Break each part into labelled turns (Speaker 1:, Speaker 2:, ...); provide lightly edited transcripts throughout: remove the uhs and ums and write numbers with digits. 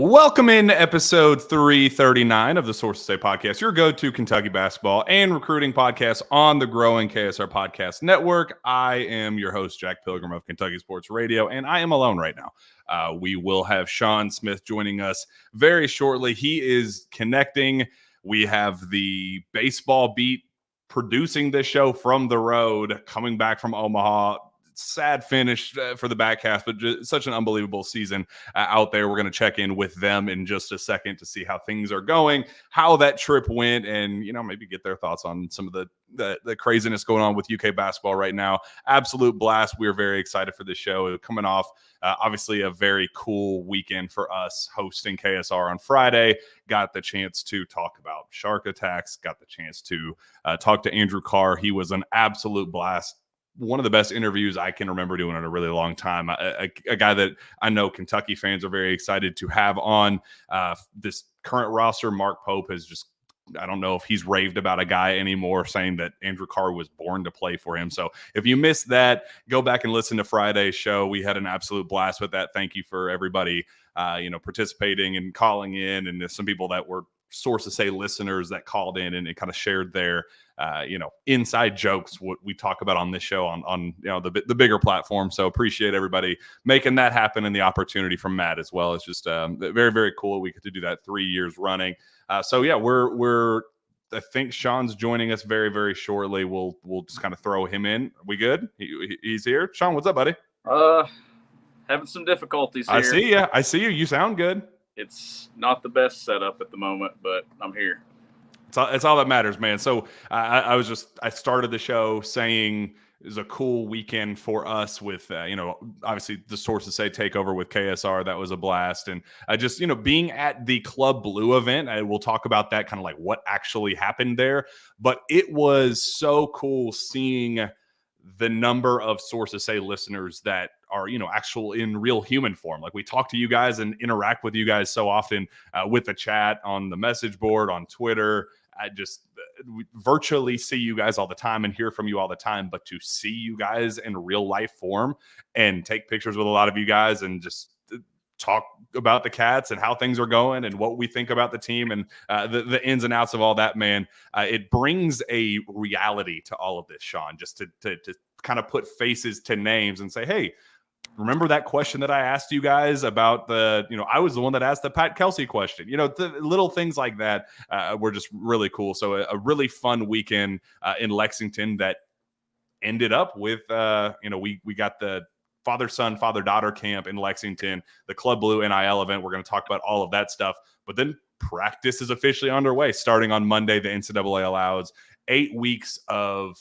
Speaker 1: Welcome in to episode 339 of the Sources Say podcast, your go-to Kentucky basketball and recruiting podcast on the growing KSR Podcast Network. I am your host, Jack Pilgrim of Kentucky Sports Radio, and I am alone right now. We will have Sean Smith joining us very shortly. He is connecting. We have the baseball beat producing this show from the road, coming back from Omaha. Sad finish for the back half, but just such an unbelievable season out there. We're going to check in with them in just a second to see how things are going, how that trip went, and maybe get their thoughts on some of the craziness going on with UK basketball right now. Absolute blast. We're very excited for this show. Coming off obviously a very cool weekend for us hosting KSR on Friday. Got the chance to talk about shark attacks. Got the chance to talk to Andrew Carr. He was an absolute blast. One of the best interviews I can remember doing in a really long time. A guy that I know Kentucky fans are very excited to have on this current roster. Mark Pope has just, I don't know if he's raved about a guy anymore, saying that Andrew Carr was born to play for him. So if you missed that, go back and listen to Friday's show. We had an absolute blast with that. Thank you for everybody, participating and calling in, and there's some people that were Sources Say listeners that called in and kind of shared their inside jokes, what we talk about on this show on the bigger platform. So appreciate everybody making that happen, and the opportunity from Matt as well. It's just very, very cool. We get to do that 3 years running. We're I think Sean's joining us very, very shortly. We'll just kind of throw him in. We good? He's here. Sean, what's up, buddy?
Speaker 2: Having some difficulties here.
Speaker 1: I see you. You sound good.
Speaker 2: It's not the best setup at the moment, but I'm here.
Speaker 1: It's all that matters, man. So I started the show saying it was a cool weekend for us with, obviously the Sources Say takeover with KSR. That was a blast. And just, being at the Club Blue event, we'll talk about that, kind of like what actually happened there. But it was so cool seeing the number of Sources Say listeners that are, actual in real human form. Like, we talk to you guys and interact with you guys so often with the chat on the message board, on Twitter. I just virtually see you guys all the time and hear from you all the time, but to see you guys in real life form and take pictures with a lot of you guys and just talk about the Cats and how things are going and what we think about the team and the ins and outs of all that, man, it brings a reality to all of this, Sean, just to kind of put faces to names and say, hey, remember that question that I asked you guys about I was the one that asked the Pat Kelsey question. The little things like that were just really cool. So a really fun weekend in Lexington that ended up with, we got the father-son, father-daughter camp in Lexington, the Club Blue NIL event. We're going to talk about all of that stuff. But then practice is officially underway. Starting on Monday, the NCAA allows 8 weeks of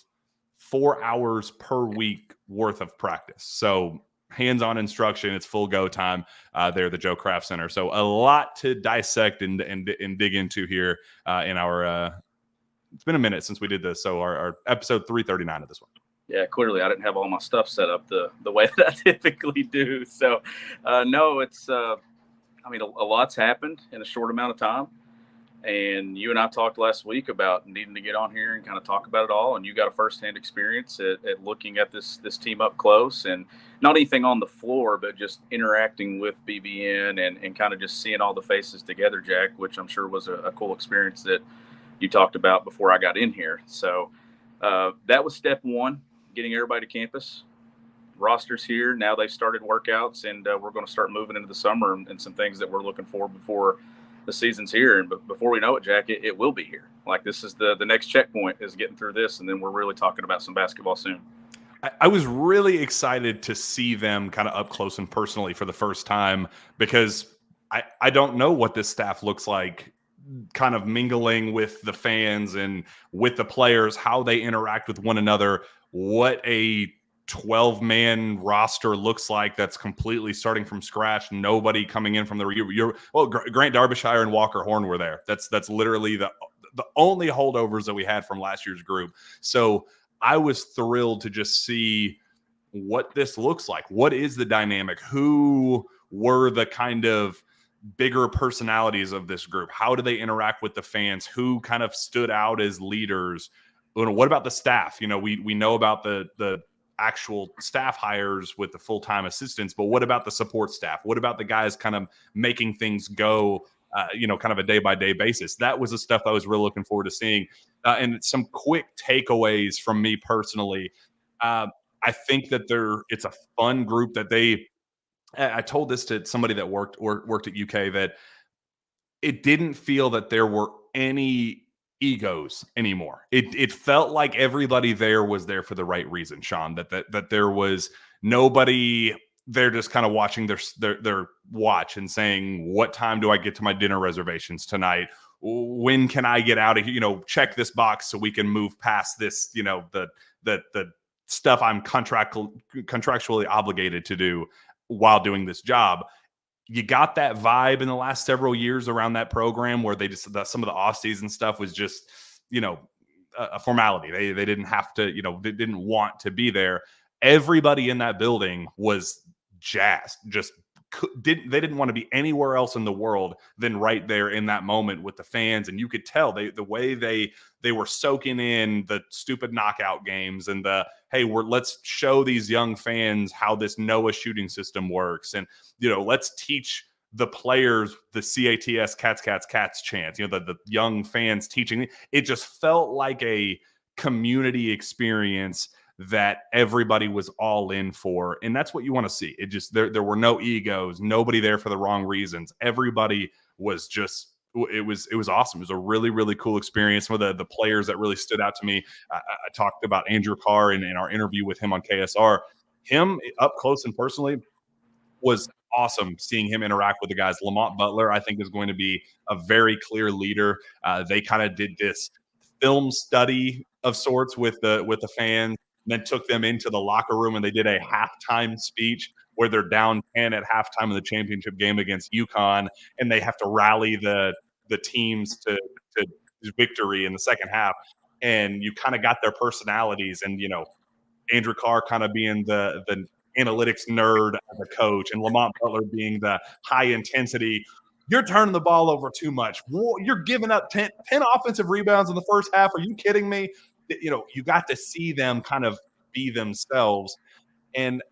Speaker 1: 4 hours per week worth of practice. So hands-on instruction. It's full go time there at the Joe Kraft Center. So a lot to dissect and dig into here in our it's been a minute since we did this. So our episode 339 of this one.
Speaker 2: Yeah, clearly I didn't have all my stuff set up the way that I typically do. So, no, it's a lot's happened in a short amount of time. And you and I talked last week about needing to get on here and kind of talk about it all. And you got a firsthand experience at looking at this team up close, and not anything on the floor, but just interacting with BBN and kind of just seeing all the faces together, Jack, which I'm sure was a cool experience that you talked about before I got in here. So that was step one, getting everybody to campus. Rosters here. Now they've started workouts, and we're going to start moving into the summer and some things that we're looking for before the season's here. And before we know it, Jack, it will be here. Like, this is the next checkpoint is getting through this, and then we're really talking about some basketball soon.
Speaker 1: I was really excited to see them kind of up close and personally for the first time, because I don't know what this staff looks like, kind of mingling with the fans and with the players, how they interact with one another, what a 12-man roster looks like that's completely starting from scratch. Nobody coming in from Grant Darbyshire and Walker Horn were there. That's literally the only holdovers that we had from last year's group. So I was thrilled to just see what this looks like. What is the dynamic? Who were the kind of bigger personalities of this group? How do they interact with the fans? Who kind of stood out as leaders? What about the staff? We know about the actual staff hires with the full-time assistants, but what about the support staff? What about the guys kind of making things go, kind of a day-by-day basis? That was the stuff I was really looking forward to seeing. And some quick takeaways from me personally. I think that it's a fun group that I told this to somebody that worked at UK, that it didn't feel that there were any egos anymore. It felt like everybody there was there for the right reason, Sean, that there was nobody there just kind of watching their watch and saying, what time do I get to my dinner reservations tonight? When can I get out of here? Check this box so we can move past this, the stuff I'm contractually obligated to do while doing this job. You got that vibe in the last several years around that program, where some of the off-season stuff was just, a formality. They didn't have to, they didn't want to be there. Everybody in that building was jazzed. They didn't want to be anywhere else in the world than right there in that moment with the fans. And you could tell the way they were soaking in the stupid knockout games and let's show these young fans how this NOAA shooting system works. And, let's teach the players the CATS cats chants, the young fans teaching. It just felt like a community experience that everybody was all in for. And that's what you want to see. It just, there were no egos, nobody there for the wrong reasons. Everybody was just, it was awesome. It was a really, really cool experience. Some of the players that really stood out to me, I talked about Andrew Carr in our interview with him on KSR. Him up close and personally was awesome, seeing him interact with the guys. Lamont Butler, I think, is going to be a very clear leader. They kind of did this film study of sorts with the fans, then took them into the locker room, and they did a halftime speech where they're down 10 at halftime of the championship game against UConn, and they have to rally the teams to victory in the second half. And you kind of got their personalities, and Andrew Carr kind of being the analytics nerd as a coach, and Lamont Butler being the high intensity. You're turning the ball over too much. You're giving up 10 offensive rebounds in the first half. Are you kidding me? You got to see them kind of be themselves, and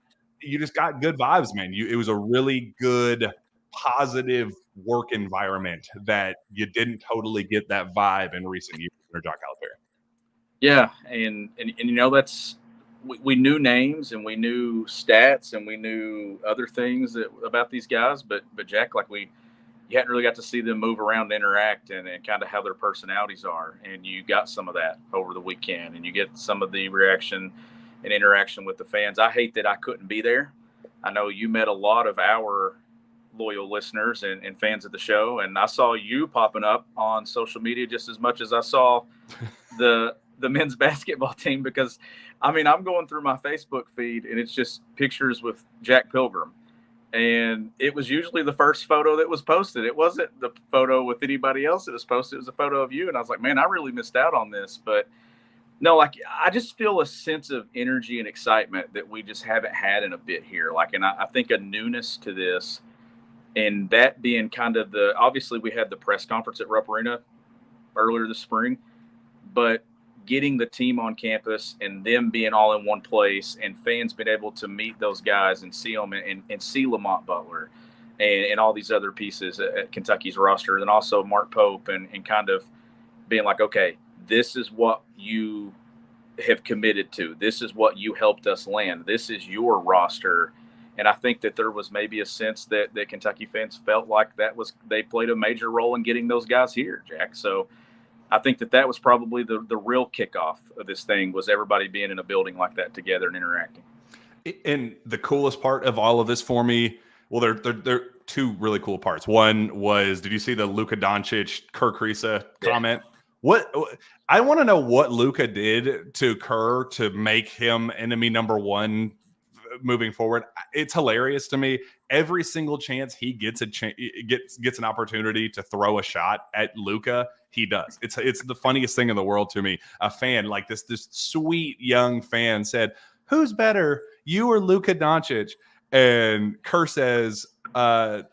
Speaker 1: you just got good vibes, man. It was a really good, positive work environment that you didn't totally get that vibe in recent years under John Calipari.
Speaker 2: Yeah, and that's, we knew names and we knew stats and we knew other things about these guys, but Jack, you hadn't really got to see them move around, interact, and kind of how their personalities are. And you got some of that over the weekend, and you get some of the reaction and interaction with the fans. I hate that I couldn't be there. I know you met a lot of our loyal listeners and fans of the show, and I saw you popping up on social media just as much as I saw the men's basketball team, because, I'm going through my Facebook feed, and it's just pictures with Jack Pilgrim. And it was usually the first photo that was posted. It wasn't the photo with anybody else that was posted. It was a photo of you. And I was like, man, I really missed out on this. But no, I just feel a sense of energy and excitement that we just haven't had in a bit here. And I think a newness to this, and that being kind of obviously we had the press conference at Rupp Arena earlier this spring, but getting the team on campus and them being all in one place, and fans being able to meet those guys and see them and see Lamont Butler and all these other pieces at Kentucky's roster, and also Mark Pope, and kind of being like, okay, this is what you have committed to. This is what you helped us land. This is your roster. And I think that there was maybe a sense that Kentucky fans felt like they played a major role in getting those guys here, Jack. So I think that was probably the real kickoff of this thing, was everybody being in a building like that together and interacting.
Speaker 1: And the coolest part of all of this for me, well, there are two really cool parts. One was, did you see the Luka Doncic, Kerr Kriisa comment? Yeah. I want to know what Luka did to Kerr to make him enemy number one moving forward. It's hilarious to me. Every single chance he gets gets an opportunity to throw a shot at Luka, he does. It's the funniest thing in the world to me. A fan like this sweet young fan said, "Who's better, you or Luka Doncic?" And Kerr says, "Oh,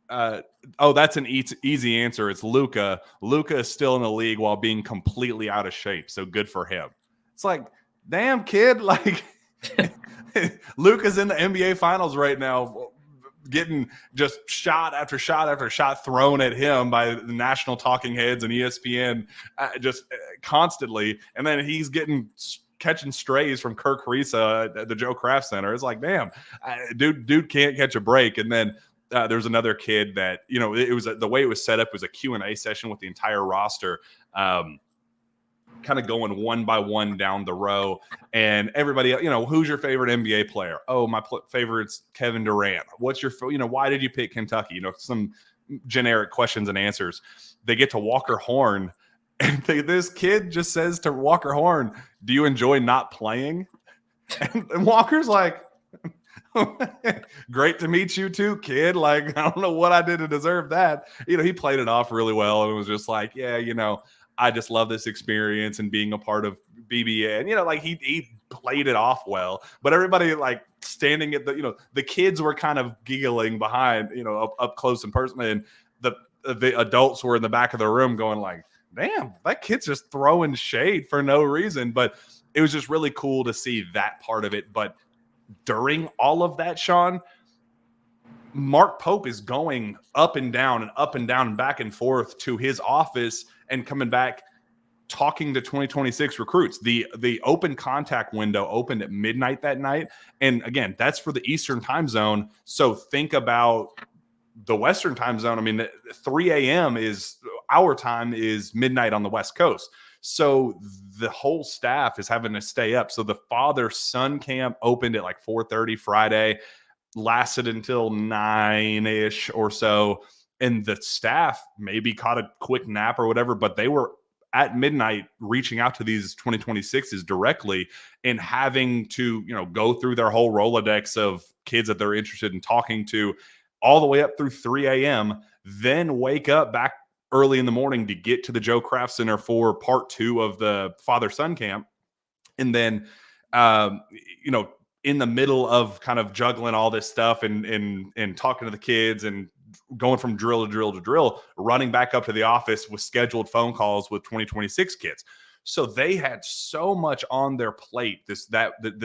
Speaker 1: that's an easy answer. It's Luka. Luka is still in the league while being completely out of shape, so good for him." It's like, damn, kid, Luke is in the NBA Finals right now, getting just shot after shot after shot thrown at him by the national talking heads and ESPN just constantly. And then he's catching strays from Kirk Risa at the Joe Kraft Center. It's like, damn, dude can't catch a break. And then there's another kid that, it was the way it was set up was a Q&A session with the entire roster. Kind of going one by one down the row, and everybody, who's your favorite NBA player? Oh, my favorite's Kevin Durant. What's your, why did you pick Kentucky? Some generic questions and answers. They get to Walker Horn, and this kid just says to Walker Horn, "Do you enjoy not playing?" And Walker's like, "Great to meet you too, kid. Like, I don't know what I did to deserve that." He played it off really well and was just like, yeah, I just love this experience and being a part of BBN. He played it off well, but everybody like standing at the kids were kind of giggling behind, up close and personal, and the adults were in the back of the room going like, damn, that kid's just throwing shade for no reason. But it was just really cool to see that part of it. But during all of that, Sean, Mark Pope is going up and down and back and forth to his office and coming back, talking to 2026 recruits. The open contact window opened at midnight that night. And again, that's for the Eastern time zone. So think about the Western time zone. I mean, 3 a.m. is our time, is midnight on the West Coast. So the whole staff is having to stay up. So the father-son camp opened at like 4:30 Friday, lasted until 9-ish or so. And the staff maybe caught a quick nap or whatever, but they were at midnight reaching out to these 2026s directly and having to, go through their whole Rolodex of kids that they're interested in talking to all the way up through 3 a.m., then wake up back early in the morning to get to the Joe Kraft Center for part 2 of the father-son camp. And then, in the middle of kind of juggling all this stuff and talking to the kids and going from drill to drill to drill, running back up to the office with scheduled phone calls with 2026 kids. So they had so much on their plate this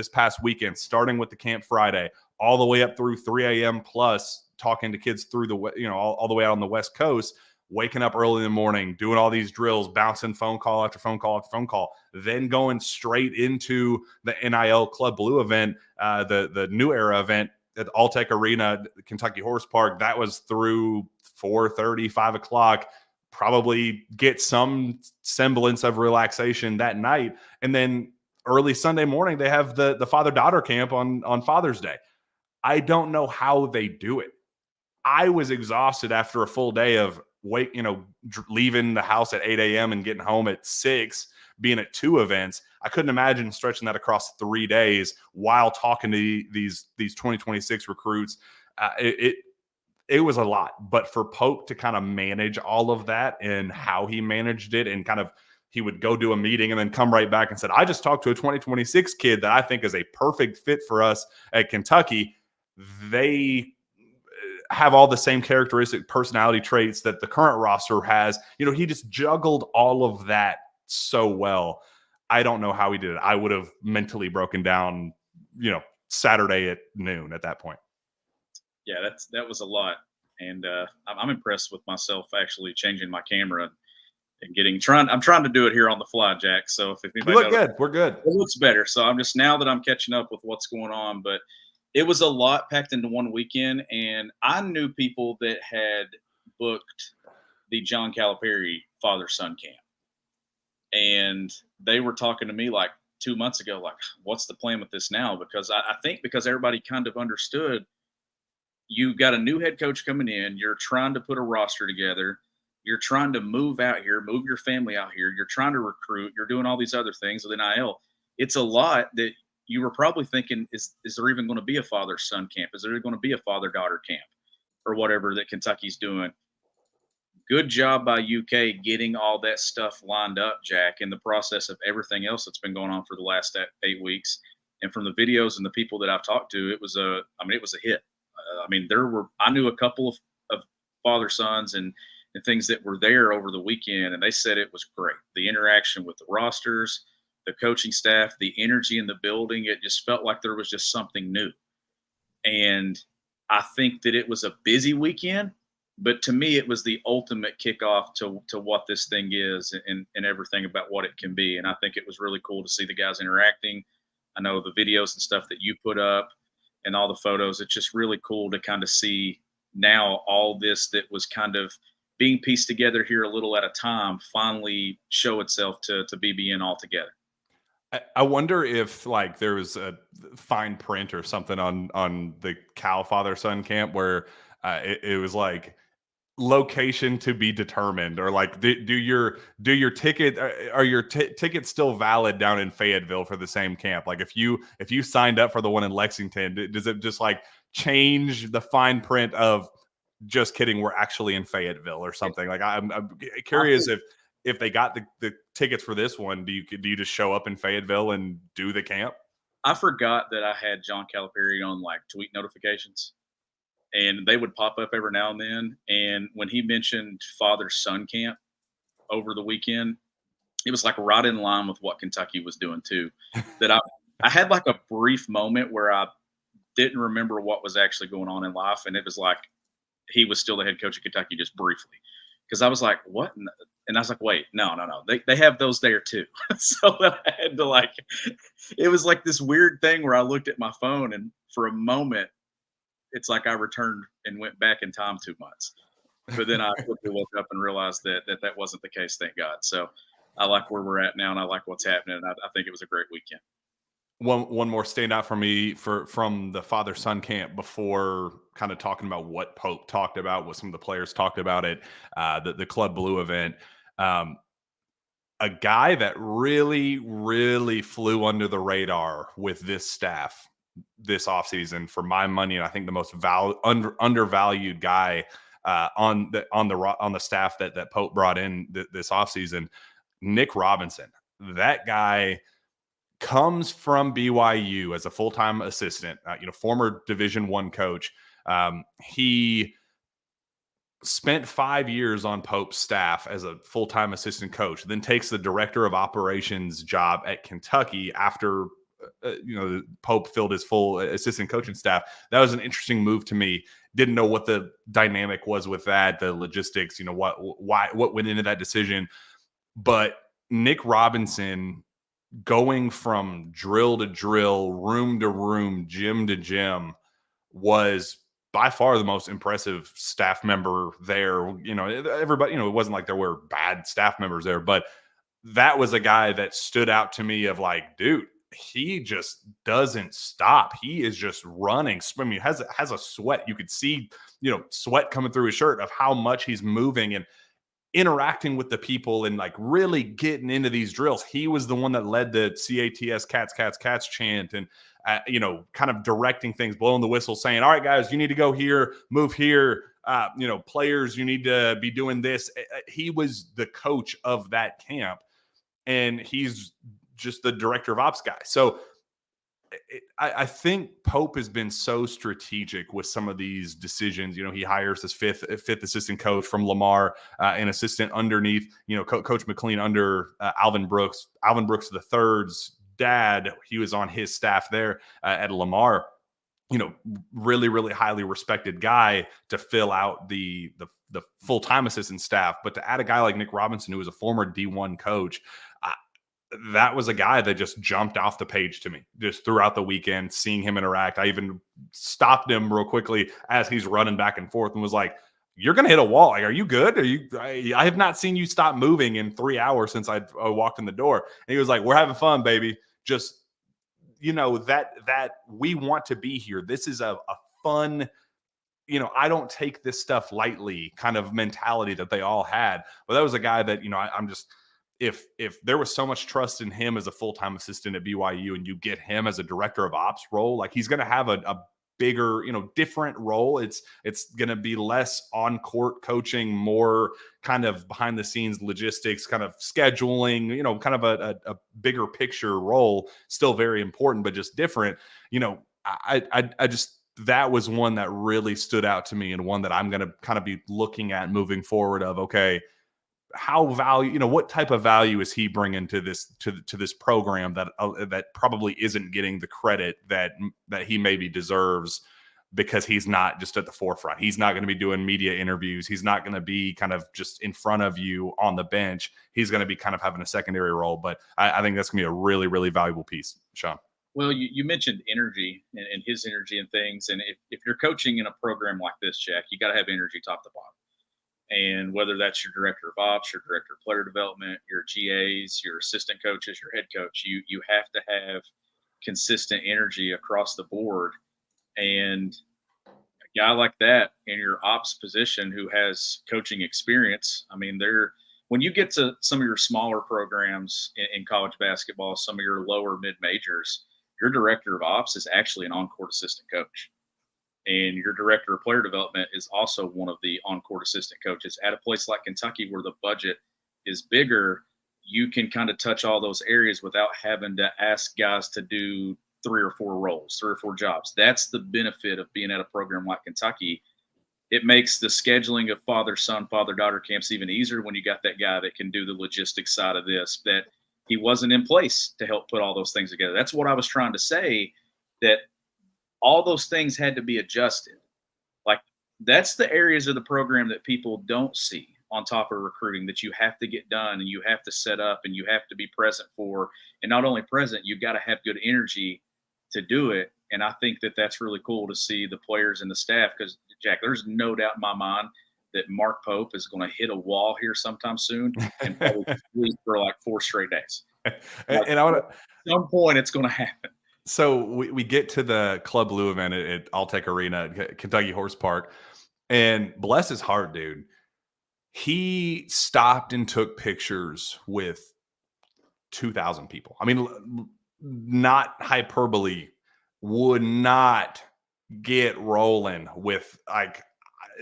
Speaker 1: past weekend, starting with the camp Friday, all the way up through 3 a.m. plus talking to kids through all the way out on the West Coast, waking up early in the morning, doing all these drills, bouncing phone call after phone call after phone call, then going straight into the NIL Club Blue event, the New Era event at the Alltech Arena, Kentucky Horse Park. That was through 4:30, 5 o'clock. Probably get some semblance of relaxation that night. And then early Sunday morning, they have the father-daughter camp on Father's Day. I don't know how they do it. I was exhausted after a full day of leaving the house at 8 a.m. and getting home at 6, being at 2 events. I couldn't imagine stretching that across 3 days while talking to these 2026 recruits. It was a lot, but for Pope to kind of manage all of that and how he managed it, and kind of, he would go do a meeting and then come right back and said, I just talked to a 2026 kid that I think is a perfect fit for us at Kentucky. They have all the same characteristic personality traits that the current roster has. He just juggled all of that so well. I don't know how he did it. I would have mentally broken down, Saturday at noon at that point.
Speaker 3: Yeah, that was a lot. And I'm impressed with myself actually changing my camera and I'm trying to do it here on the fly, Jack. So if anybody
Speaker 1: look good, we're good.
Speaker 3: It looks better. So now that I'm catching up with what's going on, but it was a lot packed into one weekend, and I knew people that had booked the John Calipari father-son camp. And they were talking to me like 2 months ago, like, what's the plan with this now? Because I think because everybody kind of understood, you got a new head coach coming in, you're trying to put a roster together, you're trying to move out here, move your family out here, you're trying to recruit, you're doing all these other things with NIL. It's a lot that you were probably thinking, is there even going to be a father-son camp? Is there going to be a father-daughter camp or whatever that Kentucky's doing? Good job by UK getting all that stuff lined up, Jack, in the process of everything else that's been going on for the last 8 weeks. And from the videos and the people that I've talked to, it was a hit. I knew a couple of father-sons and things that were there over the weekend, and they said it was great. The interaction with the rosters, the coaching staff, the energy in the building. It just felt like there was just something new. And I think that it was a busy weekend, but to me, it was the ultimate kickoff to what this thing is and everything about what it can be. And I think it was really cool to see the guys interacting. I know the videos and stuff that you put up and all the photos. It's just really cool to kind of see now all this that was kind of being pieced together here a little at a time finally show itself to BBN altogether.
Speaker 1: I wonder if like there was a fine print or something on the Cal father son camp where it was like location to be determined, or like do your ticket are your tickets still valid down in Fayetteville for the same camp? Like if you signed up for the one in Lexington, does it just like change the fine print of just kidding, we're actually in Fayetteville or something? Like I'm curious if they got the tickets for this one, do you just show up in Fayetteville and do the camp?
Speaker 3: I forgot that I had John Calipari on like tweet notifications, and they would pop up every now and then. And when he mentioned father-son camp over the weekend, it was like right in line with what Kentucky was doing too. That I had like a brief moment where I didn't remember what was actually going on in life, and it was like he was still the head coach of Kentucky just briefly. Because I was like, what? And I was like, wait, no. They have those there too. So I had to like, it was like this weird thing where I looked at my phone and for a moment, it's like I returned and went back in time 2 months. But then I quickly woke up and realized that wasn't the case, thank God. So I like where we're at now and I like what's happening. And I think it was a great weekend.
Speaker 1: One more standout for me from the father-son camp before kind of talking about what Pope talked about, what some of the players talked about at the Club Blue event. A guy that really, really flew under the radar with this staff this offseason, for my money, and I think the most undervalued guy on the staff that Pope brought in this offseason, Nick Robinson. That guy comes from BYU as a full-time assistant, former Division I coach. He spent 5 years on Pope's staff as a full-time assistant coach, then takes the director of operations job at Kentucky after Pope filled his full assistant coaching staff. That was an interesting move to me. Didn't know what the dynamic was with that, the logistics, what went into that decision. But Nick Robinson, going from drill to drill, room to room, gym to gym, was by far the most impressive staff member there. Everybody, it wasn't like there were bad staff members there, but that was a guy that stood out to me of like, dude, he just doesn't stop. He is just running. I mean, has a sweat. You could see, sweat coming through his shirt of how much he's moving and interacting with the people and like really getting into these drills. He was the one that led the CATS cats chant and, kind of directing things, blowing the whistle, saying, all right, guys, you need to go here, move here. Players, you need to be doing this. He was the coach of that camp and he's just the director of ops guy. So I think Pope has been so strategic with some of these decisions. He hires his fifth assistant coach from Lamar, an assistant underneath, Coach McLean under Alvin Brooks. Alvin Brooks III's dad, he was on his staff there at Lamar. Really, really highly respected guy to fill out the full-time assistant staff. But to add a guy like Nick Robinson, who was a former D1 coach, that was a guy that just jumped off the page to me just throughout the weekend, seeing him interact. I even stopped him real quickly as he's running back and forth and was like, you're going to hit a wall. Like, are you good? I have not seen you stop moving in 3 hours since I walked in the door. And he was like, we're having fun, baby. Just, that we want to be here. This is a fun, I don't take this stuff lightly kind of mentality that they all had. But that was a guy that, I'm just, if there was so much trust in him as a full-time assistant at BYU and you get him as a director of ops role, like he's going to have a bigger, different role. It's going to be less on court coaching, more kind of behind the scenes logistics, kind of scheduling, kind of a bigger picture role, still very important, but just different. I just, that was one that really stood out to me and one that I'm going to kind of be looking at moving forward of, okay, what type of value is he bringing to this program that probably isn't getting the credit that he maybe deserves, because he's not just at the forefront. He's not going to be doing media interviews. He's not going to be kind of just in front of you on the bench. He's going to be kind of having a secondary role. But I think that's going to be a really, really valuable piece, Sean.
Speaker 3: Well, you mentioned energy and his energy and things. And if you're coaching in a program like this, Jack, you got to have energy top to bottom. And whether that's your director of ops, your director of player development, your GAs, your assistant coaches, your head coach, you have to have consistent energy across the board. And a guy like that in your ops position who has coaching experience, I mean, when you get to some of your smaller programs in college basketball, some of your lower mid-majors, your director of ops is actually an on-court assistant coach. And your director of player development is also one of the on-court assistant coaches. At a place like Kentucky where the budget is bigger, you can kind of touch all those areas without having to ask guys to do 3 or 4 roles, 3 or 4 jobs. That's the benefit of being at a program like Kentucky. It makes the scheduling of father-son, father-daughter camps even easier when you got that guy that can do the logistics side of this, that he wasn't in place to help put all those things together. That's what I was trying to say, that all those things had to be adjusted. Like, that's the areas of the program that people don't see on top of recruiting that you have to get done and you have to set up and you have to be present for. And not only present, you've got to have good energy to do it. And I think that that's really cool to see the players and the staff, because, Jack, there's no doubt in my mind that Mark Pope is going to hit a wall here sometime soon and probably sleep for like 4 straight days.
Speaker 1: And I want to,
Speaker 3: at some point it's going to happen.
Speaker 1: So we get to the Club Blue event at Alltech Arena at Kentucky Horse Park, and bless his heart, dude, he stopped and took pictures with 2,000 people. I mean, not hyperbole, would not get rolling with, like,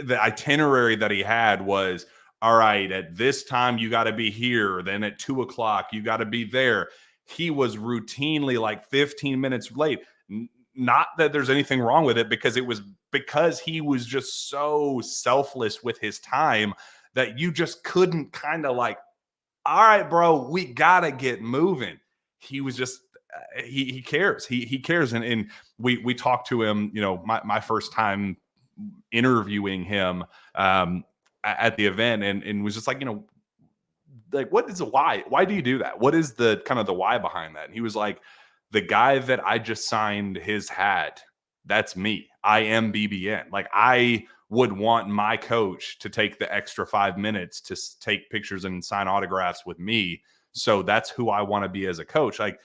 Speaker 1: the itinerary that he had was, all right, at this time you got to be here, then at 2:00 you got to be there. He was routinely like 15 minutes late. Not that there's anything wrong with it, because he was just so selfless with his time that you just couldn't kind of like, all right, bro, we got to get moving. He was just, he cares. He cares. And we talked to him, my first time interviewing him at the event, and was just like, like, what is the why? Why do you do that? What is the kind of the why behind that? And he was like, the guy that I just signed his hat, that's me. I am BBN. Like, I would want my coach to take the extra 5 minutes to take pictures and sign autographs with me. So that's who I want to be as a coach. Like,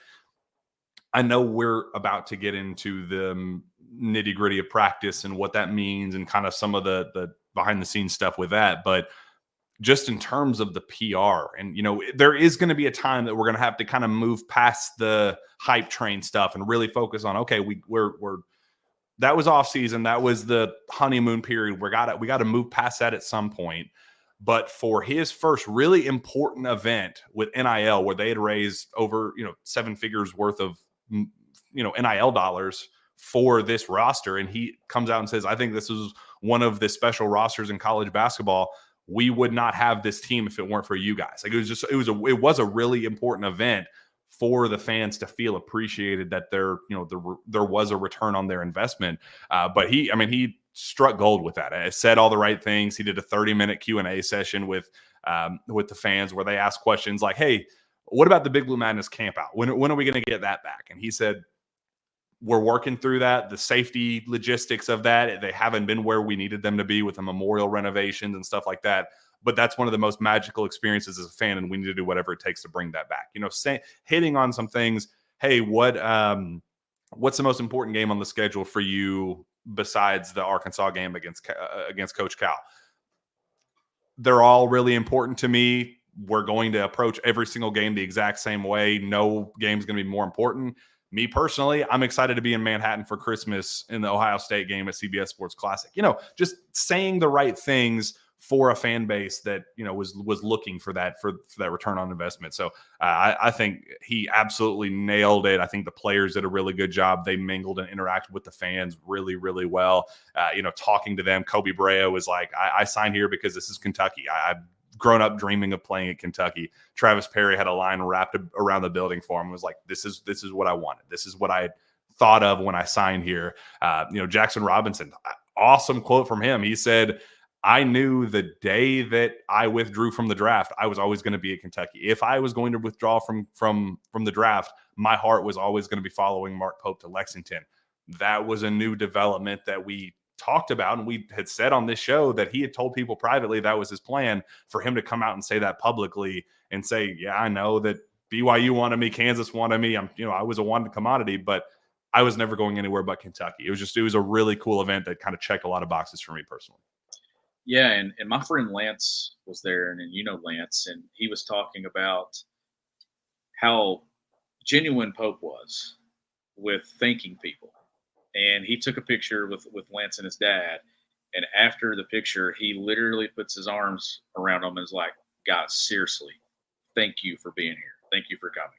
Speaker 1: I know we're about to get into the nitty gritty of practice and what that means and kind of some of the behind the scenes stuff with that. But just in terms of the PR, and, there is going to be a time that we're going to have to kind of move past the hype train stuff and really focus on, okay, we're that was off season. That was the honeymoon period. We got to move past that at some point. But for his first really important event with NIL, where they had raised over, 7 figures worth of, NIL dollars for this roster, and he comes out and says, I think this is one of the special rosters in college basketball. We would not have this team if it weren't for you guys. Like, it was a really important event for the fans to feel appreciated, that there was a return on their investment. But he struck gold with that. I said all the right things. He did a 30-minute Q&A session with the fans where they asked questions like, hey, what about the Big Blue Madness camp out? When are we going to get that back? And he said, we're working through that. The safety logistics of that, they haven't been where we needed them to be with the memorial renovations and stuff like that. But that's one of the most magical experiences as a fan, and we need to do whatever it takes to bring that back. Hitting on some things. Hey, what's the most important game on the schedule for you besides the Arkansas game against Coach Cal? They're all really important to me. We're going to approach every single game the exact same way. No game's going to be more important. Me personally, I'm excited to be in Manhattan for Christmas in the Ohio State game at CBS Sports Classic. Just saying the right things for a fan base that, was looking for that return on investment. So I think he absolutely nailed it. I think the players did a really good job. They mingled and interacted with the fans really, really well. Talking to them, Kobe Brea was like, I signed here because this is Kentucky. I grown up dreaming of playing at Kentucky. Travis Perry had a line wrapped around the building for him. It was like, this is what I wanted. This is what I thought of when I signed here. Jackson Robinson, awesome quote from him. He said, I knew the day that I withdrew from the draft, I was always going to be at Kentucky. If I was going to withdraw from the draft, my heart was always going to be following Mark Pope to Lexington. That was a new development that we talked about, and we had said on this show that he had told people privately that was his plan. For him to come out and say that publicly and say, yeah, I know that BYU wanted me, Kansas wanted me. I was a wanted commodity, but I was never going anywhere but Kentucky. It was a really cool event that kind of checked a lot of boxes for me personally.
Speaker 3: Yeah, and my friend Lance was there, and Lance, and he was talking about how genuine Pope was with thanking people. And he took a picture with Lance and his dad, and after the picture, he literally puts his arms around him and is like, guys, seriously, thank you for being here. Thank you for coming.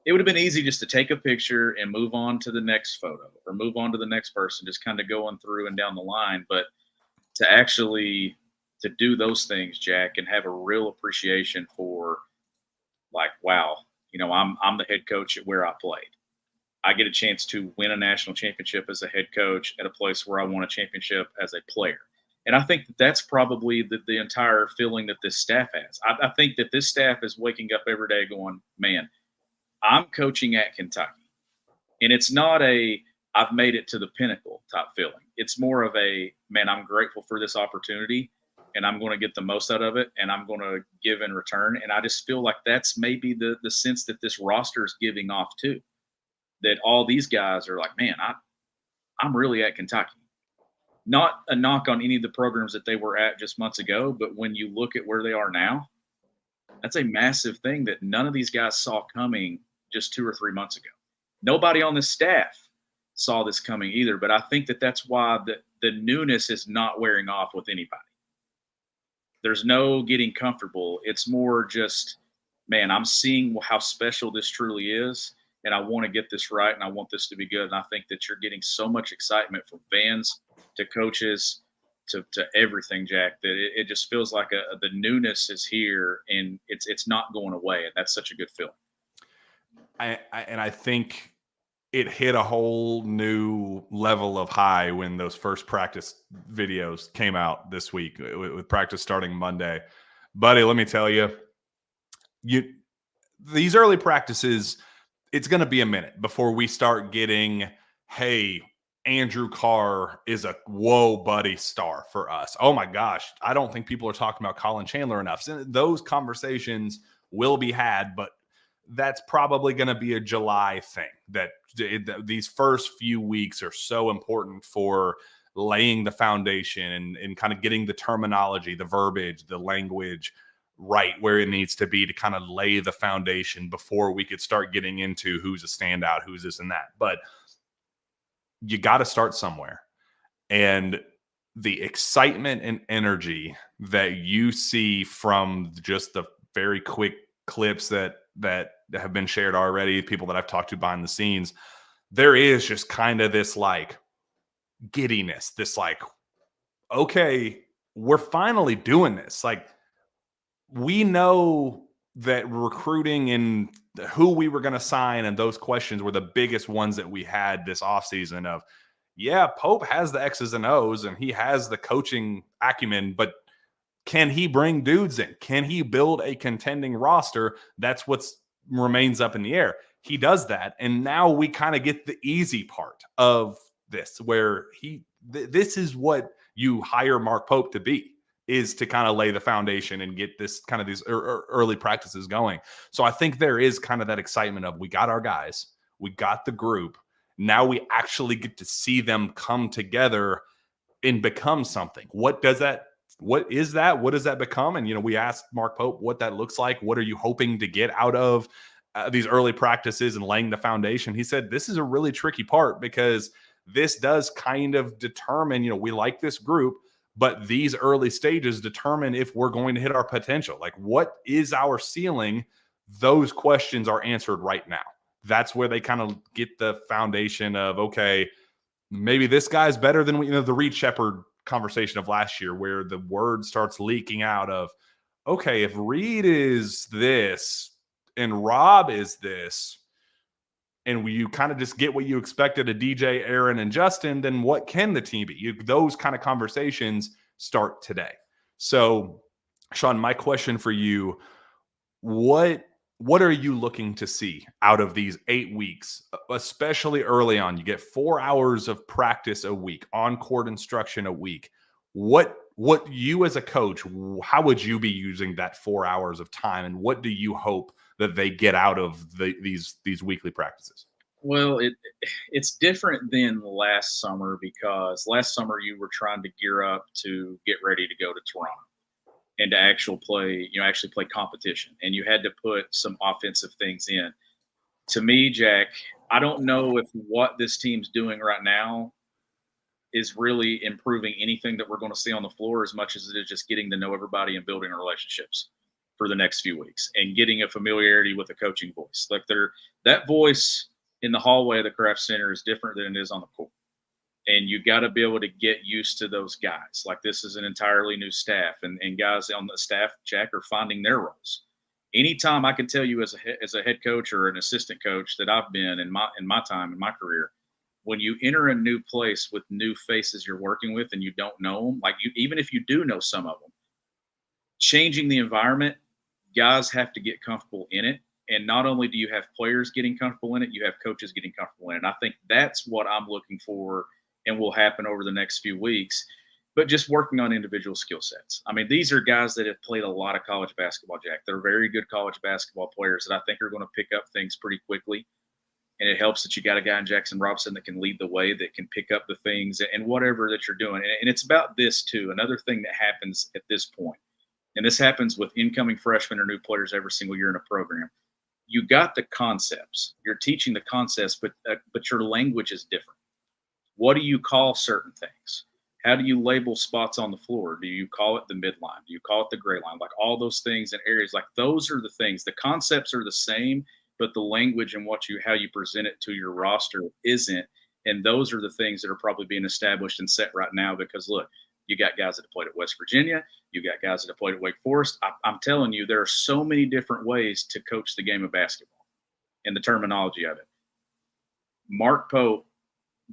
Speaker 3: It would have been easy just to take a picture and move on to the next photo or move on to the next person, just kind of going through and down the line. But to actually to do those things, Jack, and have a real appreciation for, like, wow, I'm the head coach at where I played. I get a chance to win a national championship as a head coach at a place where I won a championship as a player. And I think that's probably the entire feeling that this staff has. I think that this staff is waking up every day going, man, I'm coaching at Kentucky. And it's not I've made it to the pinnacle type feeling. It's more of man, I'm grateful for this opportunity, and I'm going to get the most out of it, and I'm going to give in return. And I just feel like that's maybe the sense that this roster is giving off too, that all these guys are like, man, I'm really at Kentucky. Not a knock on any of the programs that they were at just months ago, but when you look at where they are now, that's a massive thing that none of these guys saw coming just 2 or 3 months ago. Nobody on the staff saw this coming either, but I think that's why the newness is not wearing off with anybody. There's no getting comfortable. It's more just, man, I'm seeing how special this truly is, and I want to get this right, and I want this to be good. And I think that you're getting so much excitement from fans to coaches to everything, Jack, that it just feels like the newness is here, and it's not going away, and that's such a good feeling.
Speaker 1: I think it hit a whole new level of high when those first practice videos came out this week, with practice starting Monday. Buddy, let me tell you, these early practices, it's going to be a minute before we start getting, hey, Andrew Carr is a whoa buddy star for us. Oh my gosh, I don't think people are talking about Colin Chandler enough. So those conversations will be had, but that's probably going to be a July thing. That these first few weeks are so important for laying the foundation and kind of getting the terminology, the verbiage, the language right where it needs to be to kind of lay the foundation before we could start getting into who's a standout, who's this and that. But you got to start somewhere. And the excitement and energy that you see from just the very quick clips that have been shared already, people that I've talked to behind the scenes, there is just kind of this like giddiness, this like, okay, we're finally doing this. Like, we know that recruiting and who we were going to sign and those questions were the biggest ones that we had this offseason of, yeah, Pope has the X's and O's and he has the coaching acumen, but can he bring dudes in? Can he build a contending roster? That's what remains up in the air. He does that. And now we kind of get the easy part of this, where this is what you hire Mark Pope to be, is to kind of lay the foundation and get this kind of these early practices going. So I think there is kind of that excitement of, we got our guys, we got the group. Now we actually get to see them come together and become something. What is that? What does that become? And, we asked Mark Pope what that looks like. What are you hoping to get out of these early practices and laying the foundation? He said, this is a really tricky part, because this does kind of determine, we like this group, but these early stages determine if we're going to hit our potential. Like, what is our ceiling? Those questions are answered right now. That's where they kind of get the foundation of, okay, maybe this guy's better than the Reed Shepherd conversation of last year, where the word starts leaking out of, okay, if Reed is this and Rob is this, and you kind of just get what you expected of DJ, Aaron, and Justin, then what can the team be? Those kind of conversations start today. So, Sean, my question for you, what are you looking to see out of these 8 weeks, especially early on? You get 4 hours of practice a week, on-court instruction a week. What you as a coach, how would you be using that 4 hours of time, and what do you hope that they get out of these weekly practices?
Speaker 3: Well, it's different than last summer, because last summer you were trying to gear up to get ready to go to Toronto and to actually play competition, and you had to put some offensive things in. To me, Jack, I don't know if what this team's doing right now is really improving anything that we're going to see on the floor as much as it is just getting to know everybody and building relationships for the next few weeks and getting a familiarity with the coaching voice. Like that voice in the hallway of the Craft Center is different than it is on the court. And you got to be able to get used to those guys. Like, this is an entirely new staff, and guys on the staff, Jack, are finding their roles. Anytime I can tell you as a head coach or an assistant coach that I've been in my time in my career, when you enter a new place with new faces you're working with and you don't know them, even if you do know some of them, changing the environment, guys have to get comfortable in it. And not only do you have players getting comfortable in it, you have coaches getting comfortable in it. And I think that's what I'm looking for and will happen over the next few weeks, but just working on individual skill sets. I mean, these are guys that have played a lot of college basketball, Jack. They're very good college basketball players that I think are going to pick up things pretty quickly. And it helps that you got a guy in Jackson Robinson that can lead the way, that can pick up the things and whatever that you're doing. And it's about this too. Another thing that happens at this point, and this happens with incoming freshmen or new players every single year in a program. You got the concepts. You're teaching the concepts, but your language is different. What do you call certain things? How do you label spots on the floor? Do you call it the midline? Do you call it the gray line? Like, all those things and areas, like, those are the things. The concepts are the same, but the language and how you present it to your roster isn't. And those are the things that are probably being established and set right now, because look, you got guys that have played at West Virginia. You got guys that have played at Wake Forest. I'm telling you, there are so many different ways to coach the game of basketball and the terminology of it. Mark Pope,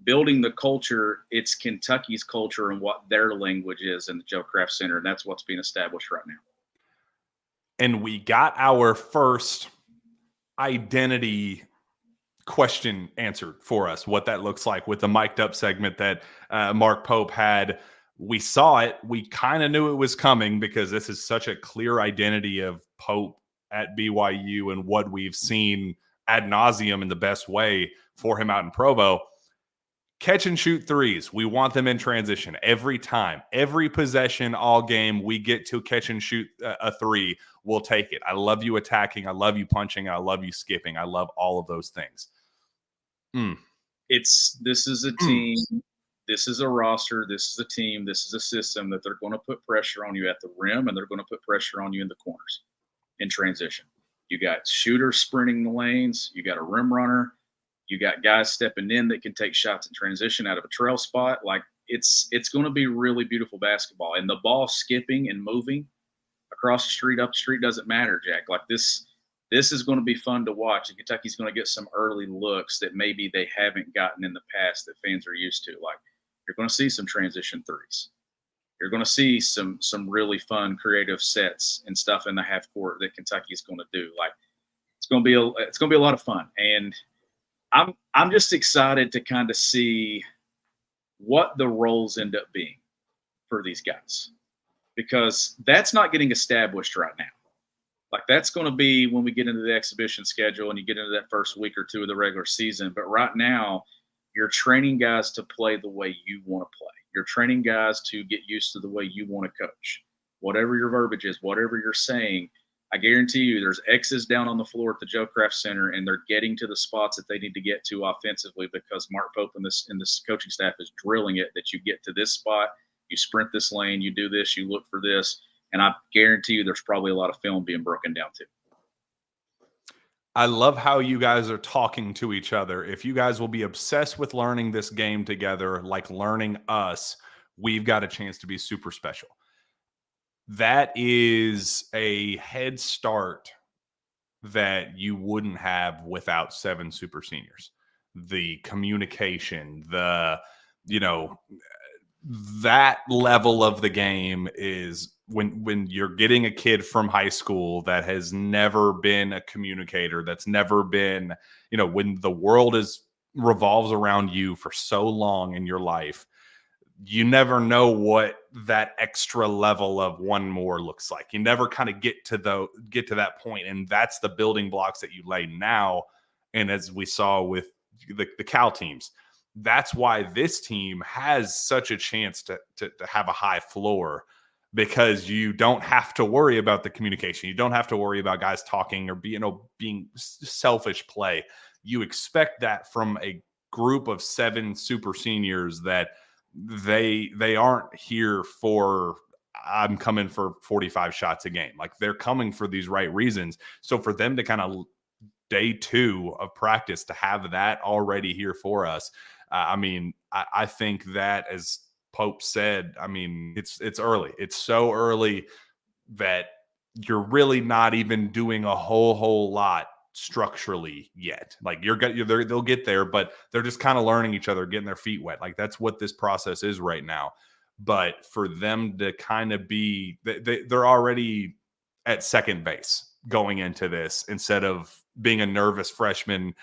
Speaker 3: building the culture, it's Kentucky's culture and what their language is in the Joe Craft Center, and that's what's being established right now.
Speaker 1: And we got our first identity question answered for us, what that looks like with the mic'd up segment that Mark Pope had. We saw it. We kind of knew it was coming, because this is such a clear identity of Pope at BYU and what we've seen ad nauseum in the best way for him out in Provo. Catch and shoot threes. We want them in transition every time. Every possession, all game, we get to catch and shoot a three. We'll take it. I love you attacking. I love you punching. I love you skipping. I love all of those things.
Speaker 3: This is a team. This is a roster. This is a team. This is a system that they're going to put pressure on you at the rim, and they're going to put pressure on you in the corners in transition. You got shooters sprinting the lanes. You got a rim runner. You got guys stepping in that can take shots in transition out of a trail spot. Like, it's going to be really beautiful basketball. And the ball skipping and moving across the street, up the street, doesn't matter, Jack. Like, this is going to be fun to watch. And Kentucky's going to get some early looks that maybe they haven't gotten in the past that fans are used to. Like, you're going to see some transition threes. You're going to see some really fun, creative sets and stuff in the half court that Kentucky's going to do. Like, it's going to be a lot of fun. And I'm just excited to kind of see what the roles end up being for these guys, because that's not getting established right now. Like, that's going to be when we get into the exhibition schedule and you get into that first week or two of the regular season. But right now, you're training guys to play the way you want to play. You're training guys to get used to the way you want to coach. Whatever your verbiage is, whatever you're saying, I guarantee you there's X's down on the floor at the Joe Craft Center, and they're getting to the spots that they need to get to offensively, because Mark Pope and this coaching staff is drilling it, that you get to this spot, you sprint this lane, you do this, you look for this. And I guarantee you there's probably a lot of film being broken down too.
Speaker 1: I love how you guys are talking to each other. If you guys will be obsessed with learning this game together, like learning us, we've got a chance to be super special. that is a head start that you wouldn't have without 7 super seniors. The communication, that level of the game is when you're getting a kid from high school that has never been a communicator, that's never been, when the world revolves around you for so long in your life, you never know what that extra level of one more looks like. You never kind of get to that point, and that's the building blocks that you lay now. And as we saw with the Cal teams, that's why this team has such a chance to have a high floor, because you don't have to worry about the communication. You don't have to worry about guys talking or being selfish play. You expect that from a group of 7 super seniors that they aren't here for, I'm coming for 45 shots a game. Like, they're coming for these right reasons. So for them to kind of day 2 of practice to have that already here for us, I think that, as Pope said, it's early. It's so early that you're really not even doing a whole lot structurally yet. Like, they'll get there, but they're just kind of learning each other, getting their feet wet. Like, that's what this process is right now. But for them to kind of be, they're already at second base going into this, instead of being a nervous freshman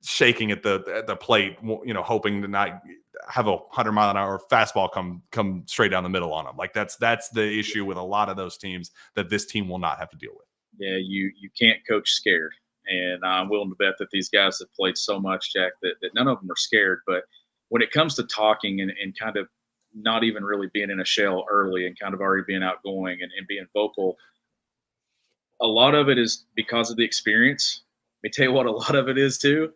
Speaker 1: shaking at the plate, hoping to not have a 100-mile-an-hour fastball come straight down the middle on them. Like, that's the issue with a lot of those teams that this team will not have to deal with.
Speaker 3: Yeah, you can't coach scared. And I'm willing to bet that these guys have played so much, Jack, that none of them are scared. But when it comes to talking and kind of not even really being in a shell early and kind of already being outgoing and being vocal, a lot of it is because of the experience. Let me tell you what a lot of it is too.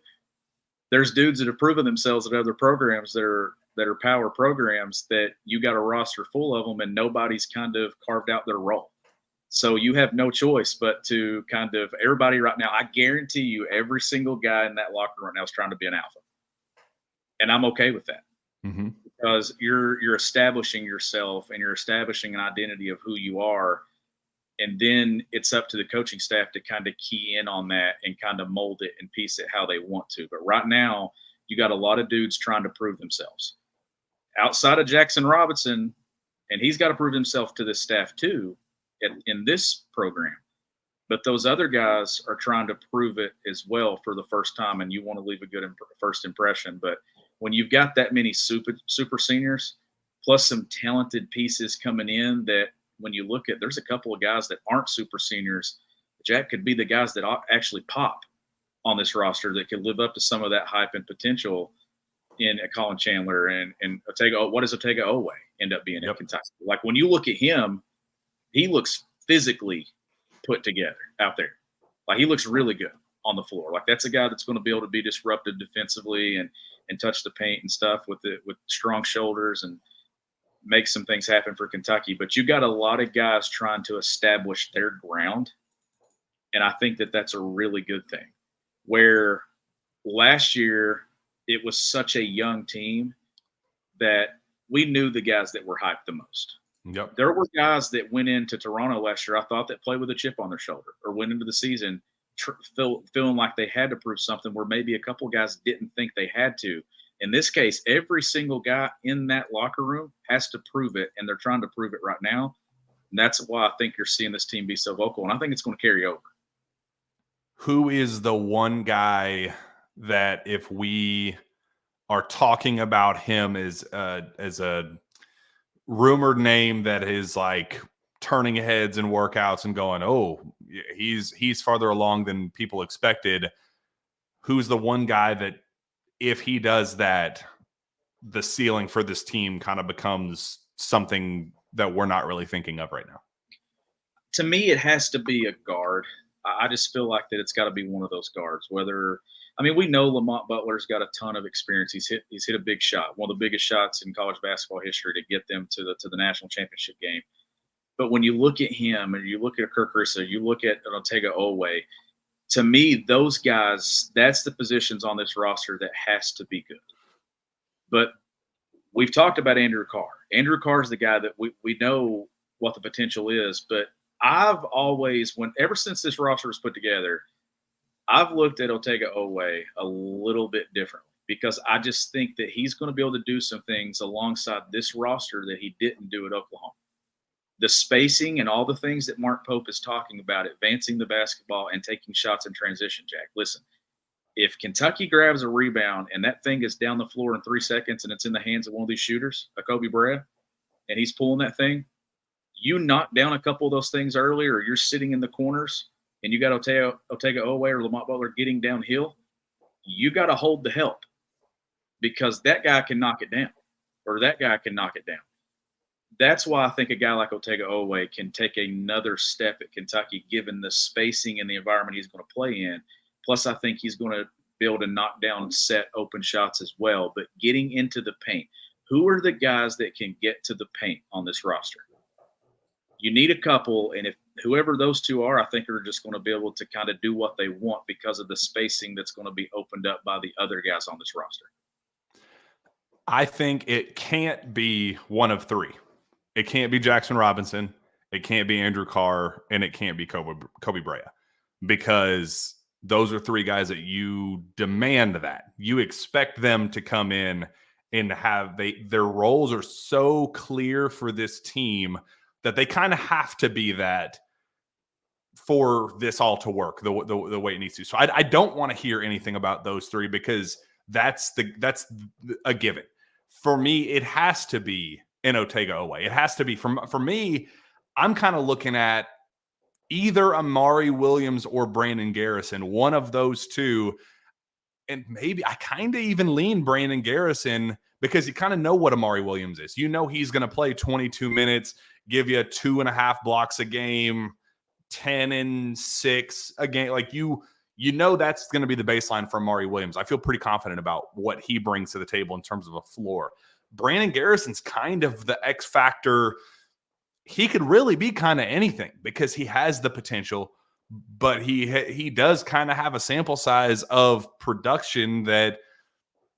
Speaker 3: There's dudes that have proven themselves at other programs that are power programs that you got a roster full of them and nobody's kind of carved out their role. So you have no choice but to kind of, everybody right now, I guarantee you every single guy in that locker room right now is trying to be an alpha. And I'm okay with that.
Speaker 1: Mm-hmm.
Speaker 3: Because you're establishing yourself and you're establishing an identity of who you are. And then it's up to the coaching staff to kind of key in on that and kind of mold it and piece it how they want to. But right now, you got a lot of dudes trying to prove themselves. Outside of Jackson Robinson, and he's got to prove himself to this staff too in this program. But those other guys are trying to prove it as well for the first time, and you want to leave a good first impression. But when you've got that many super seniors, plus some talented pieces coming in that, when you look at, there's a couple of guys that aren't super seniors. Jack could be the guys that actually pop on this roster that could live up to some of that hype and potential in Colin Chandler and Otega. What does Otega Owe end up being in Kentucky? Like, when you look at him, he looks physically put together out there. Like, he looks really good on the floor. Like, that's a guy that's going to be able to be disruptive defensively and touch the paint and stuff with strong shoulders and make some things happen for Kentucky. But you got a lot of guys trying to establish their ground. And I think that that's a really good thing. Where last year it was such a young team that we knew the guys that were hyped the most.
Speaker 1: Yep.
Speaker 3: There were guys that went into Toronto last year, I thought, that played with a chip on their shoulder or went into the season feeling like they had to prove something where maybe a couple guys didn't think they had to. In this case, every single guy in that locker room has to prove it, and they're trying to prove it right now. And that's why I think you're seeing this team be so vocal, and I think it's going to carry over.
Speaker 1: Who is the one guy that, if we are talking about him as a rumored name that is like turning heads in workouts and going, oh, he's farther along than people expected, who's the one guy that, if he does that, the ceiling for this team kind of becomes something that we're not really thinking of right now?
Speaker 3: To me, it has to be a guard. I just feel like that it's got to be one of those guards. We know Lamont Butler's got a ton of experience. He's hit a big shot, one of the biggest shots in college basketball history to get them to the national championship game. But when you look at him and you look at Kirk Rissa, you look at Otega Owe, to me, those guys, that's the positions on this roster that has to be good. But we've talked about Andrew Carr. Andrew Carr is the guy that we know what the potential is. But I've always, ever since this roster was put together, I've looked at Otega Oweh a little bit differently because I just think that he's going to be able to do some things alongside this roster that he didn't do at Oklahoma. The spacing and all the things that Mark Pope is talking about, advancing the basketball and taking shots in transition, Jack. Listen, if Kentucky grabs a rebound and that thing is down the floor in 3 seconds and it's in the hands of one of these shooters, a Kobe Bryant, and he's pulling that thing, you knock down a couple of those things early, or you're sitting in the corners and you got Otega Oweh or Lamont Butler getting downhill, you got to hold the help because that guy can knock it down or that guy can knock it down. That's why I think a guy like Otega Oweh can take another step at Kentucky, given the spacing and the environment he's going to play in. Plus, I think he's going to be able to knock down set open shots as well. But getting into the paint, who are the guys that can get to the paint on this roster? You need a couple, and if whoever those two are, I think are just going to be able to kind of do what they want because of the spacing that's going to be opened up by the other guys on this roster.
Speaker 1: I think it can't be one of three. It can't be Jackson Robinson, it can't be Andrew Carr, and it can't be Kobe Bryant, because those are three guys that you demand that. You expect them to come in and have their roles are so clear for this team that they kind of have to be that for this all to work the way it needs to. So I don't want to hear anything about those three because that's a given. For me, it has to be an Otega Oweh. It has to be for me. I'm kind of looking at either Amari Williams or Brandon Garrison, one of those two. And maybe I kind of even lean Brandon Garrison because you kind of know what Amari Williams is. You know he's going to play 22 minutes, give you 2.5 blocks a game, 10 and 6 a game. Like you know that's going to be the baseline for Amari Williams. I feel pretty confident about what he brings to the table in terms of a floor. Brandon Garrison's kind of the X factor. He could really be kind of anything because he has the potential, but he does kind of have a sample size of production that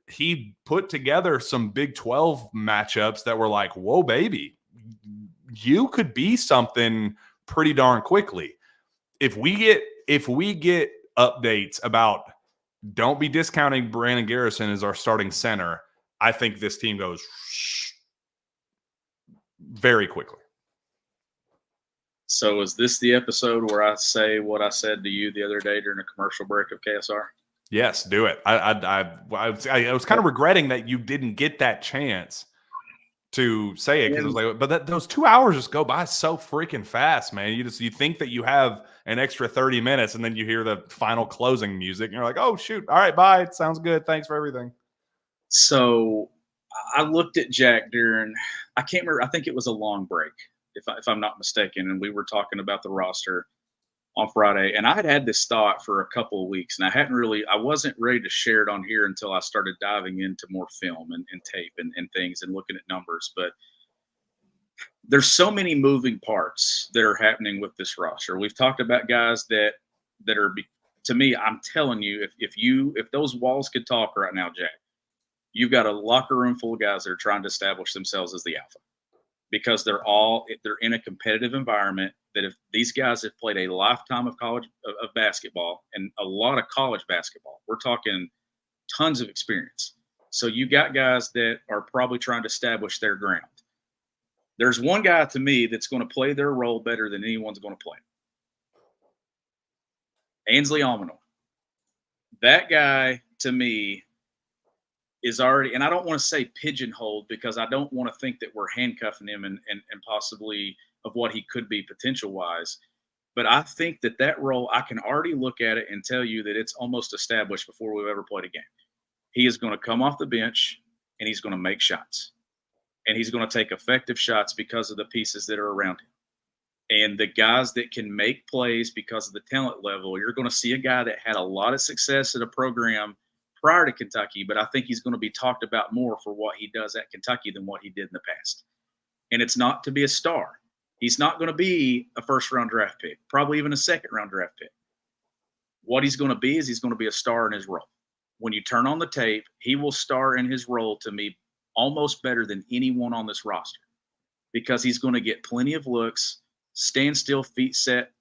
Speaker 1: he put together some Big 12 matchups that were like, whoa, baby, you could be something pretty darn quickly. If we get updates about don't be discounting Brandon Garrison as our starting center, I think this team goes very quickly.
Speaker 3: So is this the episode where I say what I said to you the other day during a commercial break of KSR?
Speaker 1: Yes, do it. I was kind of regretting that you didn't get that chance to say it because I was like, but those 2 hours just go by so freaking fast, man. You think that you have an extra 30 minutes and then you hear the final closing music and you're like, oh shoot, all right, bye. It sounds good. Thanks for everything.
Speaker 3: So I looked at Jack during, I can't remember, I think it was a long break, if I'm not mistaken, and we were talking about the roster on Friday, and I had this thought for a couple of weeks, and I wasn't ready to share it on here until I started diving into more film and tape and things and looking at numbers. But there's so many moving parts that are happening with this roster. We've talked about guys that are, to me, I'm telling you, if those walls could talk right now, Jack, you've got a locker room full of guys that are trying to establish themselves as the alpha because they're in a competitive environment that if these guys have played a lifetime of basketball and a lot of college basketball, we're talking tons of experience. So you got guys that are probably trying to establish their ground. There's one guy to me that's going to play their role better than anyone's going to play. Ainsley Almanor. That guy to me is already, and I don't want to say pigeonholed because I don't want to think that we're handcuffing him and possibly of what he could be potential wise. But I think that role, I can already look at it and tell you that it's almost established before we've ever played a game. He is going to come off the bench and he's going to make shots. And he's going to take effective shots because of the pieces that are around him. And the guys that can make plays because of the talent level, you're going to see a guy that had a lot of success at a program prior to Kentucky, but I think he's going to be talked about more for what he does at Kentucky than what he did in the past. And it's not to be a star. He's not going to be a first-round draft pick, probably even a second-round draft pick. What he's going to be is he's going to be a star in his role. When you turn on the tape, he will star in his role to me almost better than anyone on this roster. because he's going to get plenty of looks, stand still, feet set,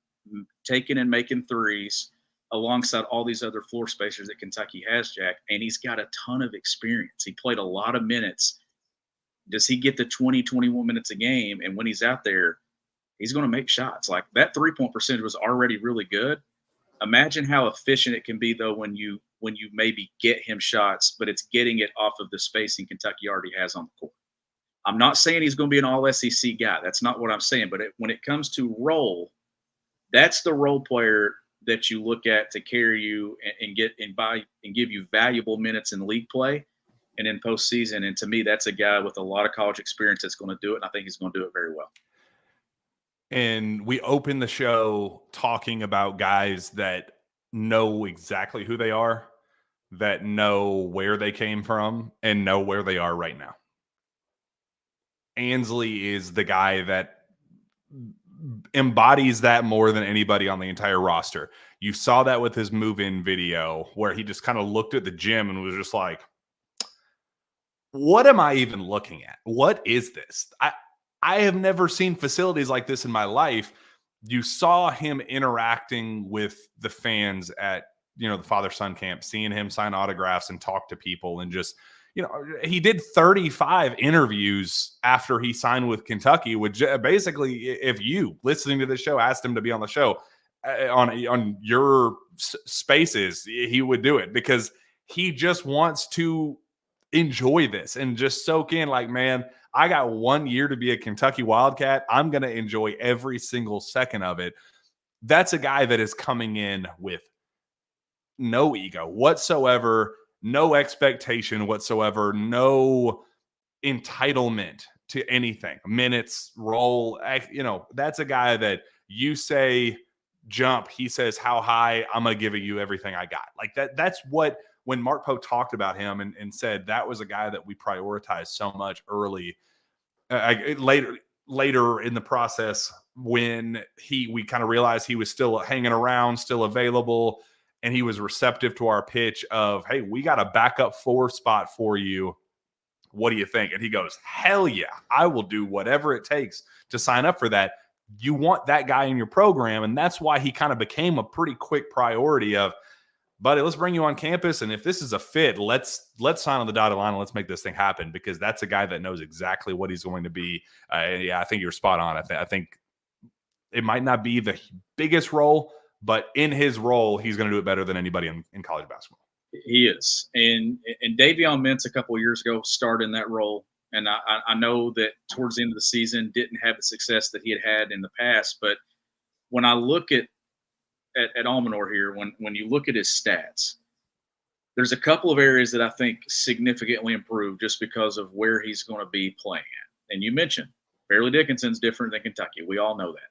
Speaker 3: taking and making threes alongside all these other floor spacers that Kentucky has, Jack. And he's got a ton of experience. He played a lot of minutes. Does he get the 20, 21 minutes a game? And when he's out there, he's going to make shots. Like, that 3-point percentage was already really good. Imagine how efficient it can be, though, when you maybe get him shots, but it's getting it off of the spacing Kentucky already has on the court. I'm not saying he's going to be an all-SEC guy. That's not what I'm saying. But when it comes to role, that's the role player that you look at to carry you and give you valuable minutes in league play and in postseason. And to me, that's a guy with a lot of college experience that's going to do it, and I think he's going to do it very well.
Speaker 1: And we open the show talking about guys that know exactly who they are, that know where they came from, and know where they are right now. Ansley is the guy that embodies that more than anybody on the entire roster. You saw that with his move-in video where he just kind of looked at the gym and was just like, what am I even looking at? What is this? I have never seen facilities like this in my life. You saw him interacting with the fans at, the father-son camp, seeing him sign autographs and talk to people, and just, he did 35 interviews after he signed with Kentucky, which basically, if you listening to the show asked him to be on the show on your spaces, he would do it, because he just wants to enjoy this and just soak in, like, man, I got 1 year to be a Kentucky Wildcat. I'm going to enjoy every single second of it. That's a guy that is coming in with no ego whatsoever, no expectation whatsoever, no entitlement to anything. Minutes, role, that's a guy that you say jump, he says how high, I'm going to give you everything I got. Like that's what, when Mark Pope talked about him and said that was a guy that we prioritized so much early, later in the process, when we kind of realized he was still hanging around, still available, and he was receptive to our pitch of, hey, we got a backup 4 spot for you. What do you think? And he goes, hell yeah, I will do whatever it takes to sign up for that. You want that guy in your program. And that's why he kind of became a pretty quick priority of, buddy, let's bring you on campus. And if this is a fit, let's sign on the dotted line and let's make this thing happen, because that's a guy that knows exactly what he's going to be. Yeah, I think you're spot on. I think it might not be the biggest role, but in his role, he's going to do it better than anybody in college basketball.
Speaker 3: He is. And Davion Mintz a couple of years ago started in that role. And I know that towards the end of the season didn't have the success that he had in the past. But when I look at Almanor here, when you look at his stats, there's a couple of areas that I think significantly improved just because of where he's going to be playing at. And you mentioned Fairleigh Dickinson's different than Kentucky. We all know that.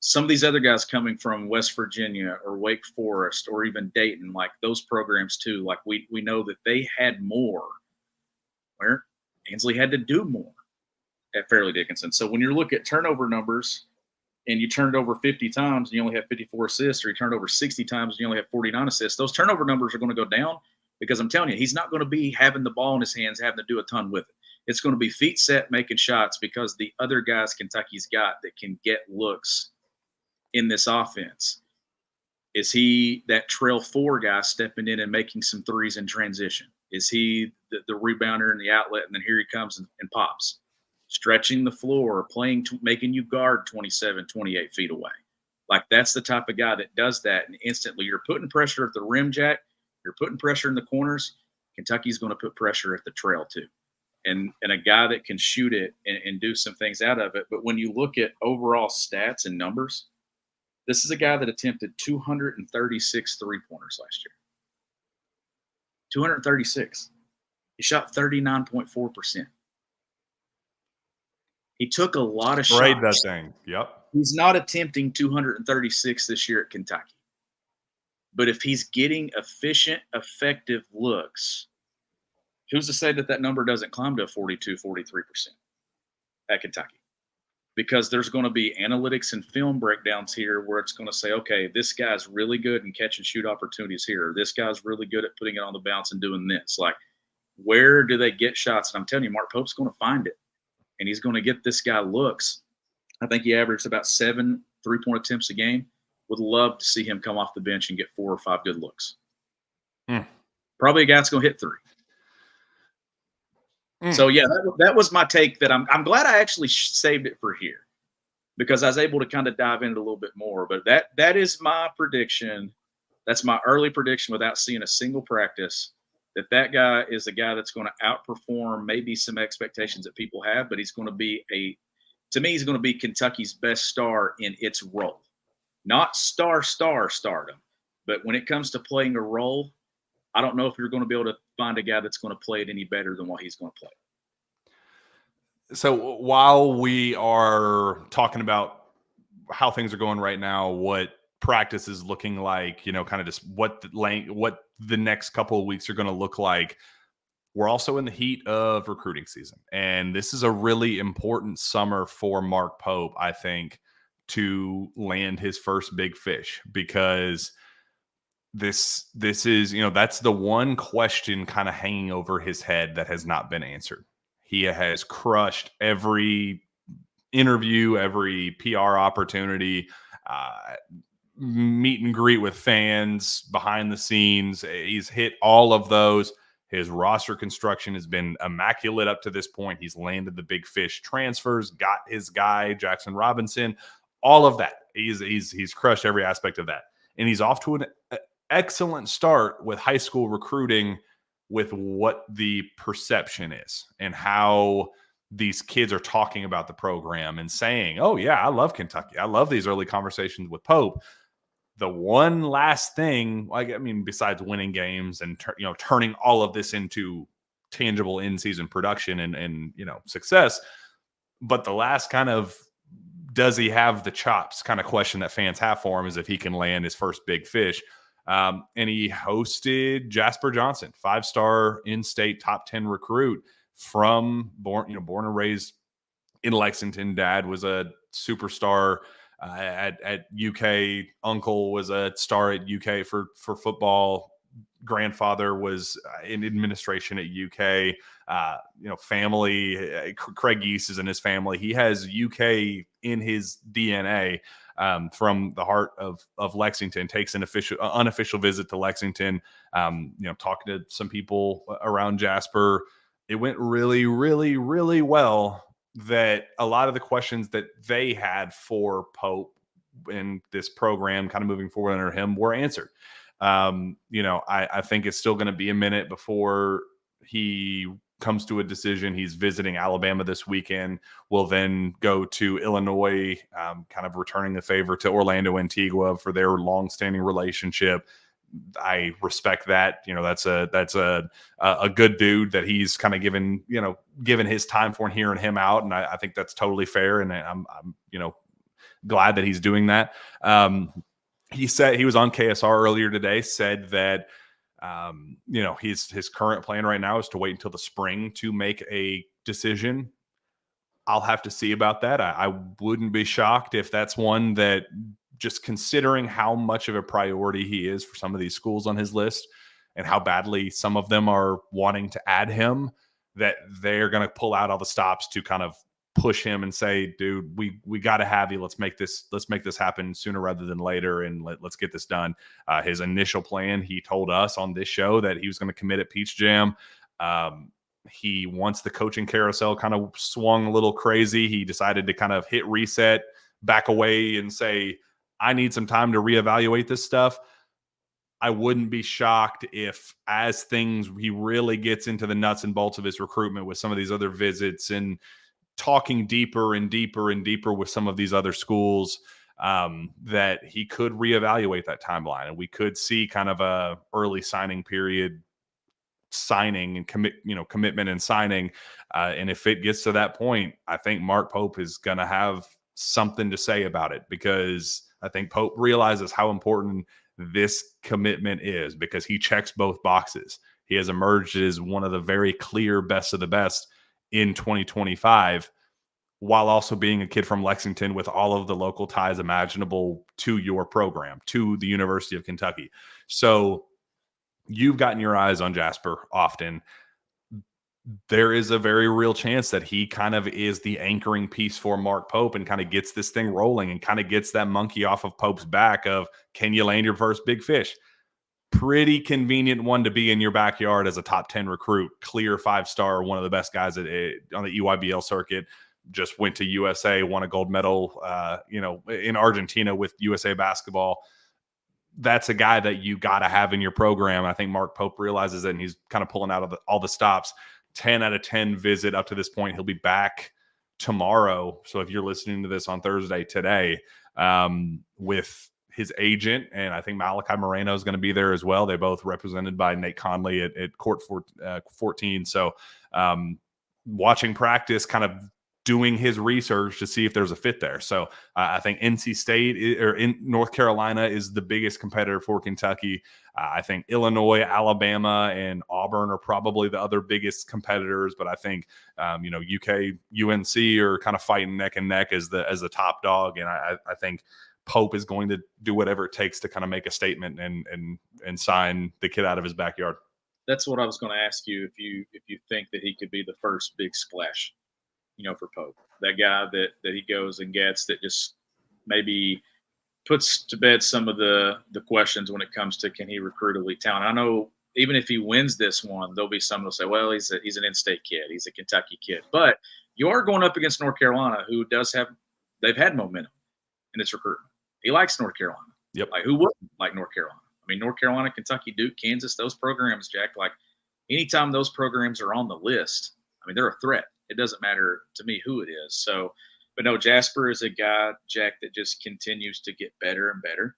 Speaker 3: Some of these other guys coming from West Virginia or Wake Forest or even Dayton, like those programs too, like we know that they had more, where Ansley had to do more at Fairleigh Dickinson. So when you look at turnover numbers and you turn it over 50 times and you only have 54 assists, or you turn it over 60 times and you only have 49 assists, those turnover numbers are going to go down, because I'm telling you, he's not going to be having the ball in his hands, having to do a ton with it. It's going to be feet set, making shots, because the other guys Kentucky's got that can get looks in this offense. Is he that trail 4 guy stepping in and making some threes in transition? Is he the rebounder in the outlet, and then here he comes and pops? Stretching the floor, making you guard 27, 28 feet away. Like, that's the type of guy that does that, and instantly you're putting pressure at the rim, Jack. You're putting pressure in the corners. Kentucky's going to put pressure at the trail too. And a guy that can shoot it and do some things out of it. But when you look at overall stats and numbers, this is a guy that attempted 236 three-pointers last year. 236. He shot 39.4%. He took a lot of shots.
Speaker 1: Sprayed that thing. Yep.
Speaker 3: He's not attempting 236 this year at Kentucky. But if he's getting efficient, effective looks, who's to say that number doesn't climb to 42, 43% at Kentucky? Because there's going to be analytics and film breakdowns here where it's going to say, okay, this guy's really good in catch and shoot opportunities here. This guy's really good at putting it on the bounce and doing this. Like, where do they get shots? And I'm telling you, Mark Pope's going to find it. and he's going to get this guy looks. I think he averaged about 7 3-point attempts a game. Would love to see him come off the bench and get 4 or 5 good looks. Probably a guy that's going to hit 3. So, yeah, that was my take. That I'm glad I actually saved it for here, because I was able to kind of dive into it a little bit more. But that is my prediction. That's my early prediction without seeing a single practice, that guy is a guy that's going to outperform maybe some expectations that people have, but he's going to be he's going to be Kentucky's best star in its role. Not stardom, but when it comes to playing a role, I don't know if you're going to be able to find a guy that's going to play it any better than what he's going to play.
Speaker 1: So while we are talking about how things are going right now, what practice is looking like, kind of just what the next couple of weeks are going to look like, we're also in the heat of recruiting season. And this is a really important summer for Mark Pope, I think, to land his first big fish, because this is, that's the one question kind of hanging over his head that has not been answered. He has crushed every interview, every PR opportunity, meet and greet with fans, behind the scenes. He's hit all of those. His roster construction has been immaculate up to this point. He's landed the big fish transfers, got his guy, Jackson Robinson, all of that. He's crushed every aspect of that. And he's off to an excellent start with high school recruiting, with what the perception is and how these kids are talking about the program and saying, oh yeah, I love Kentucky. I love these early conversations with Pope. The one last thing, besides winning games and turning all of this into tangible in-season production and success, but the last kind of, does he have the chops kind of question that fans have for him is if he can land his first big fish. And he hosted Jasper Johnson, 5-star in-state top 10 recruit from born and raised in Lexington. Dad was a superstar at UK. Uncle was a star at UK for football. Grandfather was in administration at UK. Family, Craig Geese is in his family. He has UK in his DNA. From the heart of Lexington, takes an unofficial visit to Lexington. Talking to some people around Jasper, it went really, really, really well. That a lot of the questions that they had for Pope in this program, kind of moving forward under him, were answered. I think it's still going to be a minute before he comes to a decision. He's visiting Alabama this weekend. Will then go to Illinois, kind of returning the favor to Orlando Antigua for their longstanding relationship. I respect that. That's a good dude that he's kind of given his time for and hearing him out. And I think that's totally fair. And I'm glad that he's doing that. He said, he was on KSR earlier today, said that, his current plan right now is to wait until the spring to make a decision. I'll have to see about that. I wouldn't be shocked if that's one that, just considering how much of a priority he is for some of these schools on his list and how badly some of them are wanting to add him, that they're going to pull out all the stops to kind of push him and say, dude, we got to have you. Let's make this happen sooner rather than later. And let's get this done. His initial plan, he told us on this show that he was going to commit at Peach Jam. He, once the coaching carousel kind of swung a little crazy, he decided to kind of hit reset, back away and say, I need some time to reevaluate this stuff. I wouldn't be shocked if, as he really gets into the nuts and bolts of his recruitment with some of these other visits and talking deeper and deeper and deeper with some of these other schools, that he could reevaluate that timeline, and we could see kind of a early signing period, signing and commitment and signing. And if it gets to that point, I think Mark Pope is going to have something to say about it, because I think Pope realizes how important this commitment is, because he checks both boxes. He has emerged as one of the very clear best of the best in 2025, while also being a kid from Lexington with all of the local ties imaginable to your program, to the University of Kentucky. So you've gotten your eyes on Jasper often. there is a very real chance that he kind of is the anchoring piece for Mark Pope and kind of gets this thing rolling and kind of gets that monkey off of Pope's back of, can you land your first big fish? Pretty convenient one to be in your backyard as a top 10 recruit, clear 5-star, one of the best guys on the EYBL circuit, just went to USA, won a gold medal, in Argentina with USA basketball. That's a guy that you got to have in your program. I think Mark Pope realizes it, and he's kind of pulling out of all the stops. 10 out of 10 visit up to this point. He'll be back tomorrow. So if you're listening to this on Thursday today, with his agent, and I think Malachi Moreno is going to be there as well. They both represented by Nate Conley at Court 14. So watching practice, kind of doing his research to see if there's a fit there. So I think NC State or in North Carolina is the biggest competitor for Kentucky. I think Illinois, Alabama, and Auburn are probably the other biggest competitors. But I think UK, UNC are kind of fighting neck and neck as the top dog. And I think Pope is going to do whatever it takes to kind of make a statement and sign the kid out of his backyard.
Speaker 3: That's what I was going to ask you, if you think that he could be the first big splash, for Pope, that guy that he goes and gets, that just maybe puts to bed some of the questions when it comes to, can he recruit elite talent? I know even if he wins this one, there'll be some who'll say, well, he's an in-state kid, he's a Kentucky kid, but you are going up against North Carolina, who they've had momentum in its recruitment. He likes North Carolina.
Speaker 1: Yep.
Speaker 3: Like, who wouldn't like North Carolina? I mean, North Carolina, Kentucky, Duke, Kansas, those programs, Jack, like anytime those programs are on the list, I mean, they're a threat. It doesn't matter to me who it is. So, but no, Jasper is a guy, Jack, that just continues to get better and better.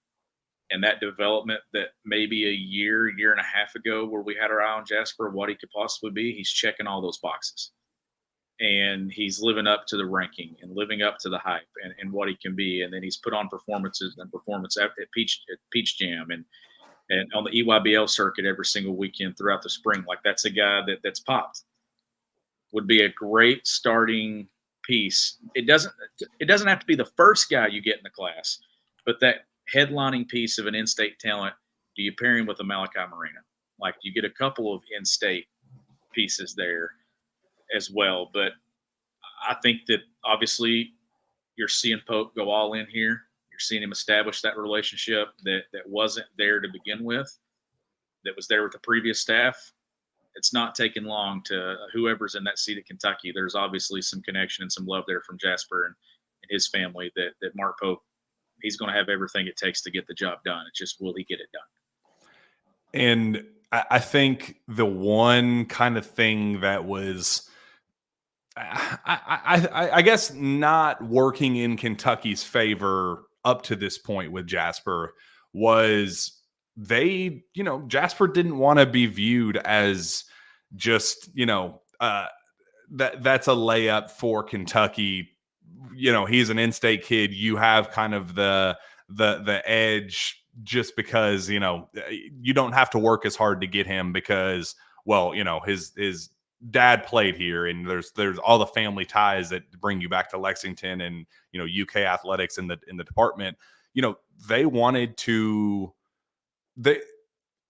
Speaker 3: And that development that maybe a year and a half ago, where we had our eye on Jasper, what he could possibly be, he's checking all those boxes. And he's living up to the ranking and living up to the hype and what he can be. And then he's put on performances at Peach Jam and on the EYBL circuit every single weekend throughout the spring. Like, that's a guy that's popped. Would be a great starting piece. It doesn't have to be the first guy you get in the class, but that headlining piece of an in-state talent, do you pair him with a Malachi Moreno? Like, you get a couple of in-state pieces there as well. But I think that obviously you're seeing Pope go all in here. You're seeing him establish that relationship that wasn't there to begin with, that was there with the previous staff. It's not taking long to whoever's in that seat at Kentucky. There's obviously some connection and some love there from Jasper and his family that Mark Pope, he's going to have everything it takes to get the job done. It's just, will he get it done?
Speaker 1: And I think the one kind of thing that was, I guess, not working in Kentucky's favor up to this point with Jasper was Jasper didn't want to be viewed as just, that's a layup for Kentucky. He's an in-state kid. You have kind of the edge just because, you don't have to work as hard to get him because, well, his dad played here and there's all the family ties that bring you back to Lexington and, UK athletics in the department. They wanted to,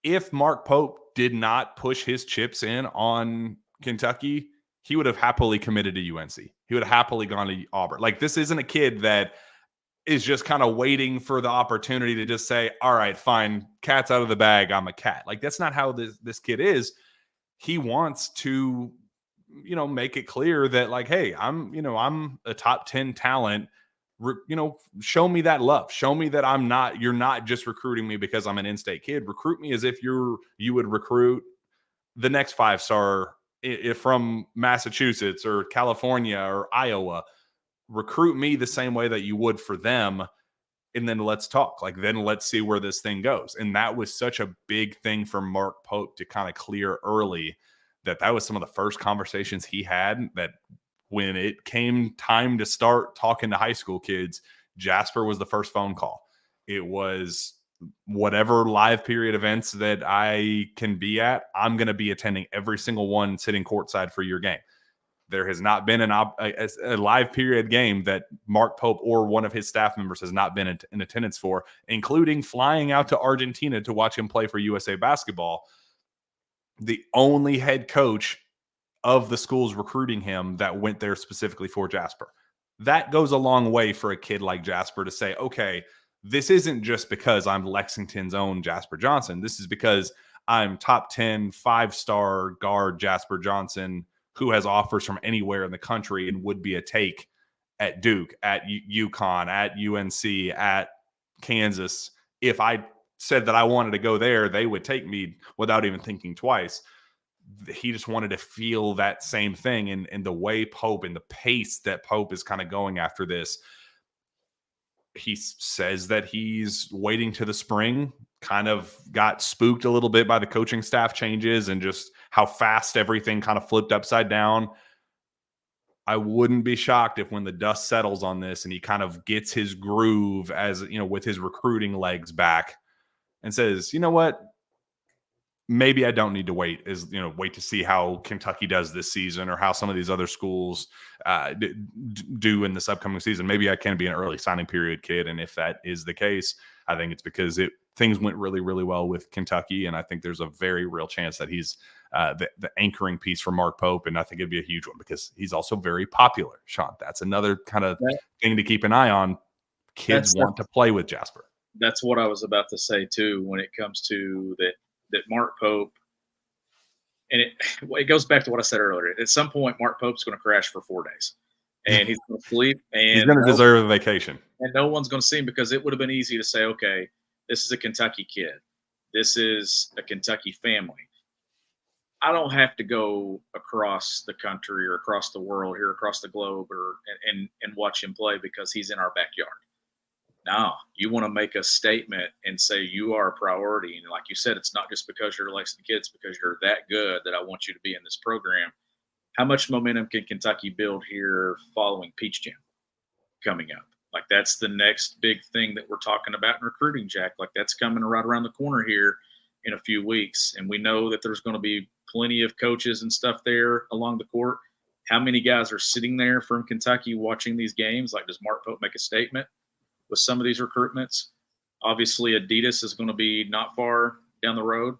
Speaker 1: if Mark Pope did not push his chips in on Kentucky, he would have happily committed to UNC. He would have happily gone to Auburn. Like, this isn't a kid that is just kind of waiting for the opportunity to just say, all right, fine, cat's out of the bag, I'm a cat. Like, that's not how this kid is. He wants to, make it clear that, like, hey, I'm a top 10 talent. Show me that love. Show me that you're not just recruiting me because I'm an in-state kid. Recruit me as if you would recruit the next 5-star from Massachusetts or California or Iowa. Recruit me the same way that you would for them. And then let's talk. Like, then let's see where this thing goes. And that was such a big thing for Mark Pope to kind of clear early, that was some of the first conversations he had, that when it came time to start talking to high school kids, Jasper was the first phone call. It was, whatever live period events that I can be at, I'm going to be attending every single one, sitting courtside for your game. There has not been a live period game that Mark Pope or one of his staff members has not been in attendance for, including flying out to Argentina to watch him play for USA basketball. The only head coach of the schools recruiting him that went there specifically for Jasper. That goes a long way for a kid like Jasper to say, okay, this isn't just because I'm Lexington's own Jasper Johnson. This is because I'm top 10, 5-star guard Jasper Johnson, who has offers from anywhere in the country and would be a take at Duke, at UConn, at UNC, at Kansas. If I said that I wanted to go there, they would take me without even thinking twice. He just wanted to feel that same thing. And the way Pope and the pace that Pope is kind of going after this, he says that he's waiting to the spring, kind of got spooked a little bit by the coaching staff changes and just how fast everything kind of flipped upside down. I wouldn't be shocked if when the dust settles on this and he kind of gets his groove as, you know, with his recruiting legs back and says, you know what, maybe I don't need to wait to see how Kentucky does this season or how some of these other schools do in this upcoming season. Maybe I can be an early signing period kid. And if that is the case, I think it's because things went really, really well with Kentucky. And I think there's a very real chance that he's the anchoring piece for Mark Pope. And I think it'd be a huge one because he's also very popular, Sean. That's another kind of thing to keep an eye on. Kids want to play with Jasper.
Speaker 3: That's what I was about to say too, when it comes to that Mark Pope, and it goes back to what I said earlier. At some point, Mark Pope's going to crash for 4 days, and he's going to sleep, and
Speaker 1: he's going to deserve a vacation.
Speaker 3: And no one's going to see him because it would have been easy to say, okay, this is a Kentucky kid. This is a Kentucky family. I don't have to go across the country or across the world here, across the globe, and watch him play because he's in our backyard. No, you want to make a statement and say you are a priority. And like you said, it's not just because you're Lexington kids, because you're that good that I want you to be in this program. How much momentum can Kentucky build here following Peach Jam coming up? Like, that's the next big thing that we're talking about in recruiting, Jack. Like, that's coming right around the corner here in a few weeks. And we know that there's going to be plenty of coaches and stuff there along the court. How many guys are sitting there from Kentucky watching these games? Like, does Mark Pope make a statement with some of these recruitments? Obviously, Adidas is going to be not far down the road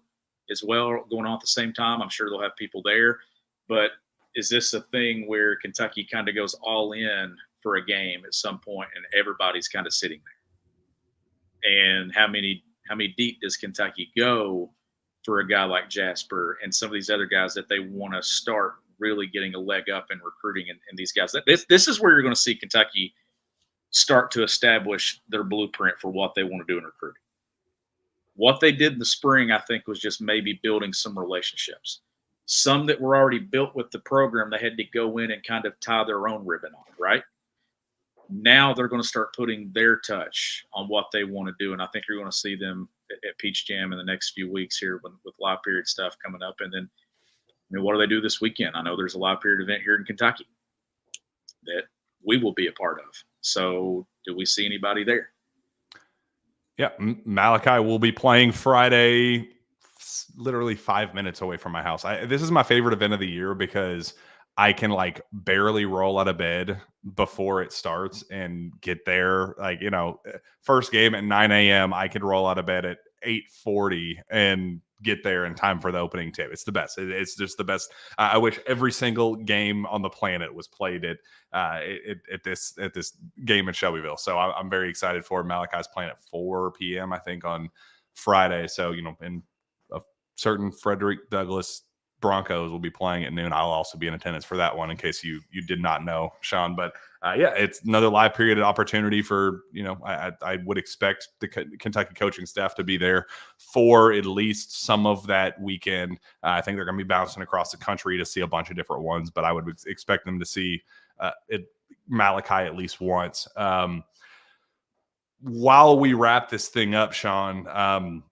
Speaker 3: as well, going on at the same time. I'm sure they'll have people there. But is this a thing where Kentucky kind of goes all in for a game at some point and everybody's kind of sitting there? And how many deep does Kentucky go for a guy like Jasper and some of these other guys that they want to start really getting a leg up in recruiting and these guys? This is where you're going to see Kentucky start to establish their blueprint for what they want to do in recruiting. What they did in the spring, I think, was just maybe building some relationships. Some that were already built with the program, they had to go in and kind of tie their own ribbon on, right? Now they're going to start putting their touch on what they want to do, and I think you're going to see them at Peach Jam in the next few weeks here with live period stuff coming up. And then, what do they do this weekend? I know there's a live period event here in Kentucky that we will be a part of. So do we see anybody there?
Speaker 1: Yeah, Malachi will be playing Friday, literally 5 minutes away from my house. This is my favorite event of the year because I can barely roll out of bed before it starts and get there. First game at 9 a.m., I could roll out of bed at 8:40 and get there in time for the opening tip. It's the best. It's just the best. I wish every single game on the planet was played at this game in Shelbyville. So I'm very excited for it. Malachi's playing at 4 p.m. I think on Friday. So in a certain Frederick Douglass Broncos will be playing at noon. I'll also be in attendance for that one in case you did not know, Sean. But it's another live period opportunity for, I would expect the Kentucky coaching staff to be there for at least some of that weekend. I think they're going to be bouncing across the country to see a bunch of different ones, but I would expect them to see Malachi at least once. While we wrap this thing up, Sean,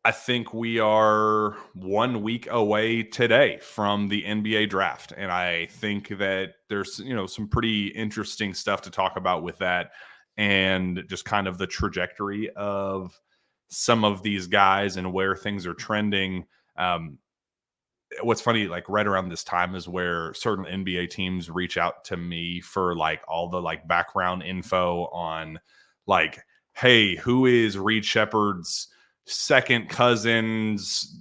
Speaker 1: I think we are 1 week away today from the NBA draft. And I think that there's, some pretty interesting stuff to talk about with that and just kind of the trajectory of some of these guys and where things are trending. What's funny, right around this time is where certain NBA teams reach out to me for all the background info on hey, who is Reed Shepherd's second cousin's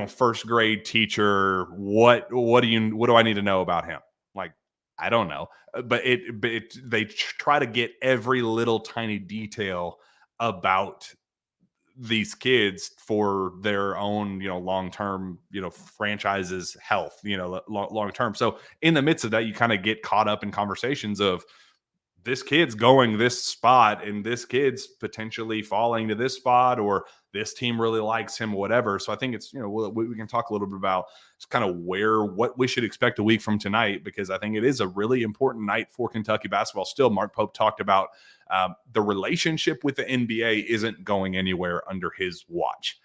Speaker 1: first grade teacher, what do I need to know about him? Like, I don't know, but they try to get every little tiny detail about these kids for their own, long-term, franchises health, long-term. So in the midst of that, you kind of get caught up in conversations of this kid's going this spot and this kid's potentially falling to this spot, or this team really likes him, whatever. So I think it's, we can talk a little bit about just kind of what we should expect a week from tonight, because I think it is a really important night for Kentucky basketball. Still, Mark Pope talked about the relationship with the NBA isn't going anywhere under his watch,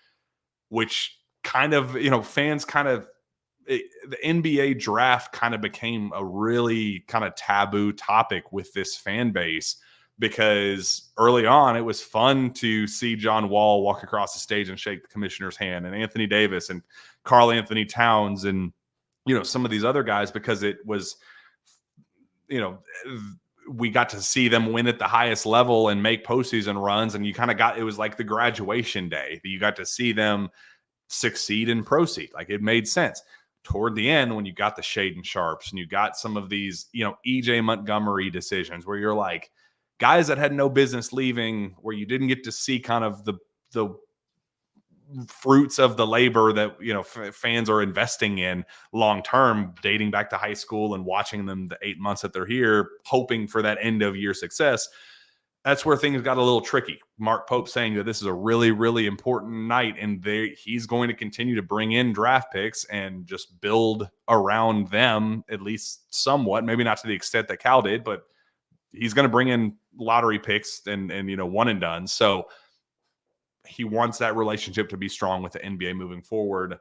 Speaker 1: which kind of, fans kind of, the NBA draft kind of became a really kind of taboo topic with this fan base, because early on it was fun to see John Wall walk across the stage and shake the commissioner's hand, and Anthony Davis and Karl Anthony Towns and, some of these other guys, because it was, we got to see them win at the highest level and make postseason runs. And you kind of it was like the graduation day. You got to see them succeed and proceed. Like, it made sense. Toward the end, when you got the Shaedon Sharps and you got some of these, EJ Montgomery decisions where you're like, guys that had no business leaving, where you didn't get to see kind of the fruits of the labor that, fans are investing in long term, dating back to high school and watching them the 8 months that they're here, hoping for that end of year success. That's where things got a little tricky. Mark Pope saying that this is a really, really important night, and he's going to continue to bring in draft picks and just build around them, at least somewhat, maybe not to the extent that Cal did, but he's going to bring in lottery picks and one and done. So he wants that relationship to be strong with the NBA moving forward.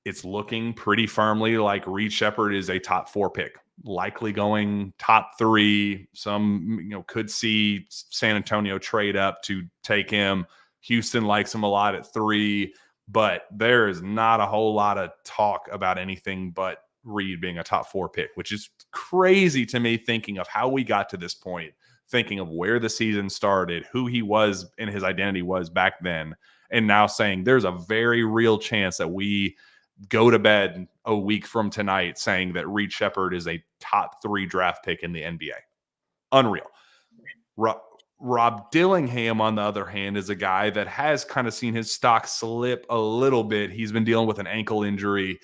Speaker 1: It's looking pretty firmly like Reed Sheppard is a top 4 pick, likely going top 3. Some, could see San Antonio trade up to take him. Houston likes him a lot at 3, but there is not a whole lot of talk about anything but Reed being a top 4 pick, which is crazy to me, thinking of how we got to this point, thinking of where the season started, who he was and his identity was back then, and now saying there's a very real chance that we go to bed a week from tonight saying that Reed Sheppard is a top 3 draft pick in the NBA. Unreal. Rob Dillingham, on the other hand, is a guy that has kind of seen his stock slip a little bit. He's been dealing with an ankle injury,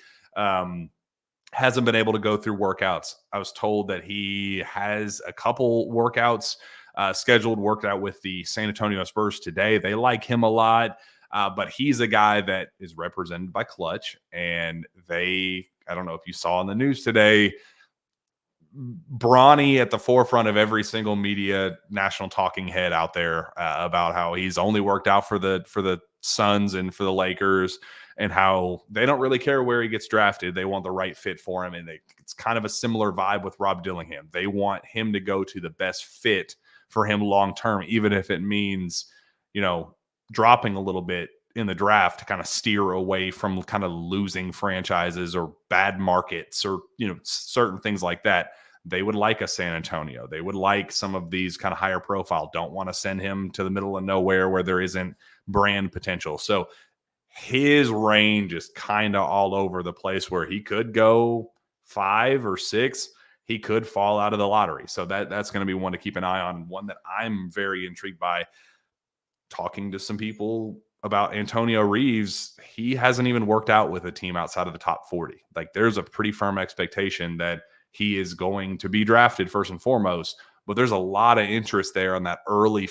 Speaker 1: hasn't been able to go through workouts. I was told that he has a couple workouts scheduled, worked out with the San Antonio Spurs today. They like him a lot. But he's a guy that is represented by Clutch, and I don't know if you saw in the news today, Bronny at the forefront of every single media national talking head out there about how he's only worked out for the Suns and for the Lakers, and how they don't really care where he gets drafted. They want the right fit for him. And it's kind of a similar vibe with Rob Dillingham. They want him to go to the best fit for him long-term, even if it means, dropping a little bit in the draft to kind of steer away from kind of losing franchises or bad markets or, certain things like that. They would like a San Antonio. They would like some of these kind of higher profile, don't want to send him to the middle of nowhere where there isn't brand potential. So his range is kind of all over the place, where he could go 5 or 6. He could fall out of the lottery. So that's going to be one to keep an eye on, one that I'm very intrigued by. Talking to some people about Antonio Reeves, he hasn't even worked out with a team outside of the top 40. Like, there's a pretty firm expectation that he is going to be drafted first and foremost, but there's a lot of interest there on that early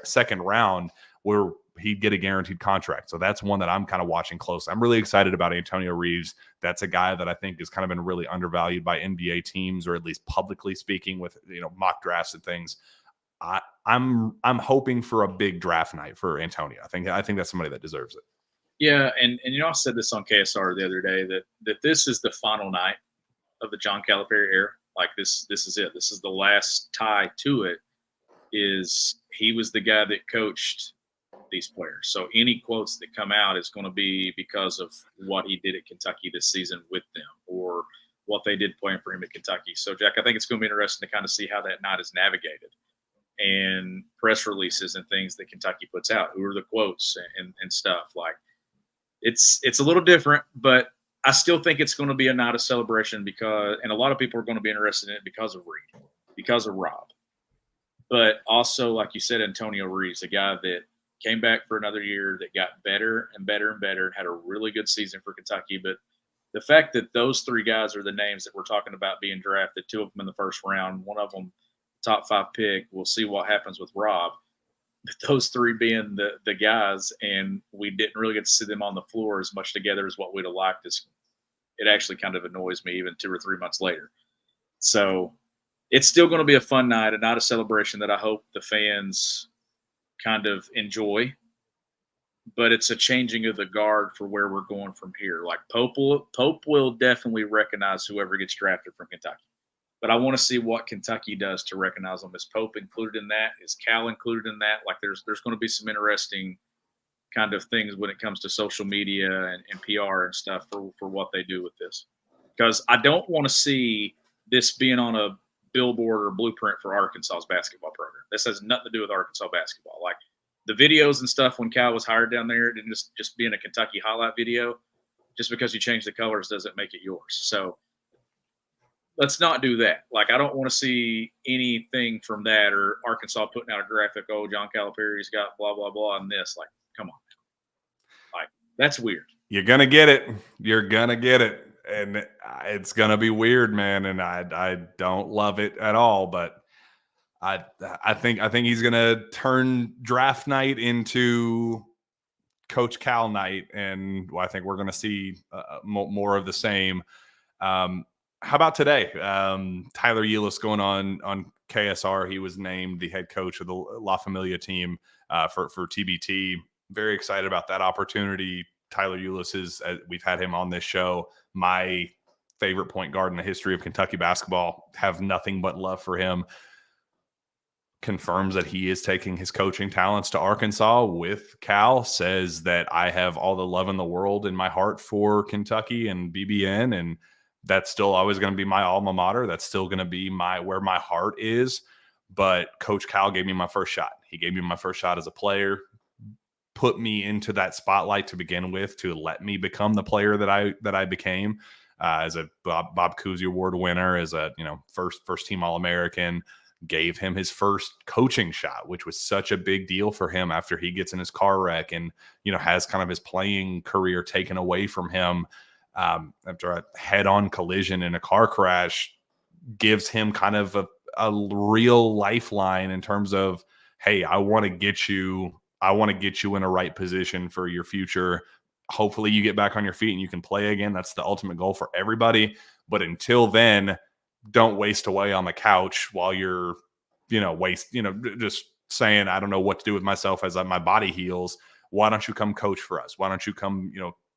Speaker 1: second round where he'd get a guaranteed contract. So that's one that I'm kind of watching close. I'm really excited about Antonio Reeves. That's a guy that I think has kind of been really undervalued by NBA teams, or at least publicly speaking with, mock drafts and things. I'm hoping for a big draft night for Antonio. I think that's somebody that deserves it.
Speaker 3: Yeah, and I said this on KSR the other day that this is the final night of the John Calipari era. Like, this is it. This is the last tie to it. Is he was the guy that coached these players. So any quotes that come out is going to be because of what he did at Kentucky this season with them, or what they did playing for him at Kentucky. So, Jack, I think it's going to be interesting to kind of see how that night is navigated, and press releases and things that Kentucky puts out. Who are the quotes and stuff? Like, it's a little different, but I still think it's going to be a night of celebration and a lot of people are going to be interested in it because of Reed, because of Rob. But also, like you said, Antonio Reeves, a guy that came back for another year, that got better and better and better, had a really good season for Kentucky. But the fact that those three guys are the names that we're talking about being drafted, two of them in the first round, one of them top 5 pick, we'll see what happens with Rob. But those three being the guys, and we didn't really get to see them on the floor as much together as what we'd have liked, it actually kind of annoys me even 2 or 3 months later. So it's still going to be a fun night, a night of celebration that I hope the fans kind of enjoy. But it's a changing of the guard for where we're going from here. Like Pope will definitely recognize whoever gets drafted from Kentucky. But I want to see what Kentucky does to recognize them. Is Pope included in that? Is Cal included in that? Like there's going to be some interesting kind of things when it comes to social media and PR and stuff for what they do with this. Because I don't want to see this being on a billboard or blueprint for Arkansas's basketball program. This has nothing to do with Arkansas basketball. Like the videos and stuff when Cal was hired down there, it didn't just being a Kentucky highlight video. Just because you change the colors doesn't make it yours. So let's not do that. Like I don't want to see anything from that or Arkansas putting out a graphic. Oh, John Calipari's got blah blah blah on this. Like, come on, like that's weird.
Speaker 1: You're gonna get it. You're gonna get it. And it's gonna be weird, man. And I don't love it at all. But I think he's gonna turn draft night into Coach Cal night, and I think we're gonna see more of the same. How about today? Tyler Ulis going on KSR. He was named the head coach of the La Familia team for TBT. Very excited about that opportunity. Tyler Ulis is, we've had him on this show, my favorite point guard in the history of Kentucky basketball. Have nothing but love for him. Confirms that he is taking his coaching talents to Arkansas with Cal. Says that I have all the love in the world in my heart for Kentucky and BBN, and that's still always going to be my alma mater. That's still going to be where my heart is. But Coach Cal gave me my first shot. He gave me my first shot as a player, put me into that spotlight to begin with, to let me become the player that I became as a Bob Cousy Award winner, as a first team All-American. Gave him his first coaching shot, which was such a big deal for him after he gets in his car wreck and has kind of his playing career taken away from him after a head-on collision in a car crash. Gives him kind of a real lifeline in terms of, hey, I want to get you in a right position for your future. Hopefully you get back on your feet and you can play again. That's the ultimate goal for everybody. But until then, don't waste away on the couch while you're, just saying, I don't know what to do with myself as my body heals. Why don't you come coach for us? Why don't you come,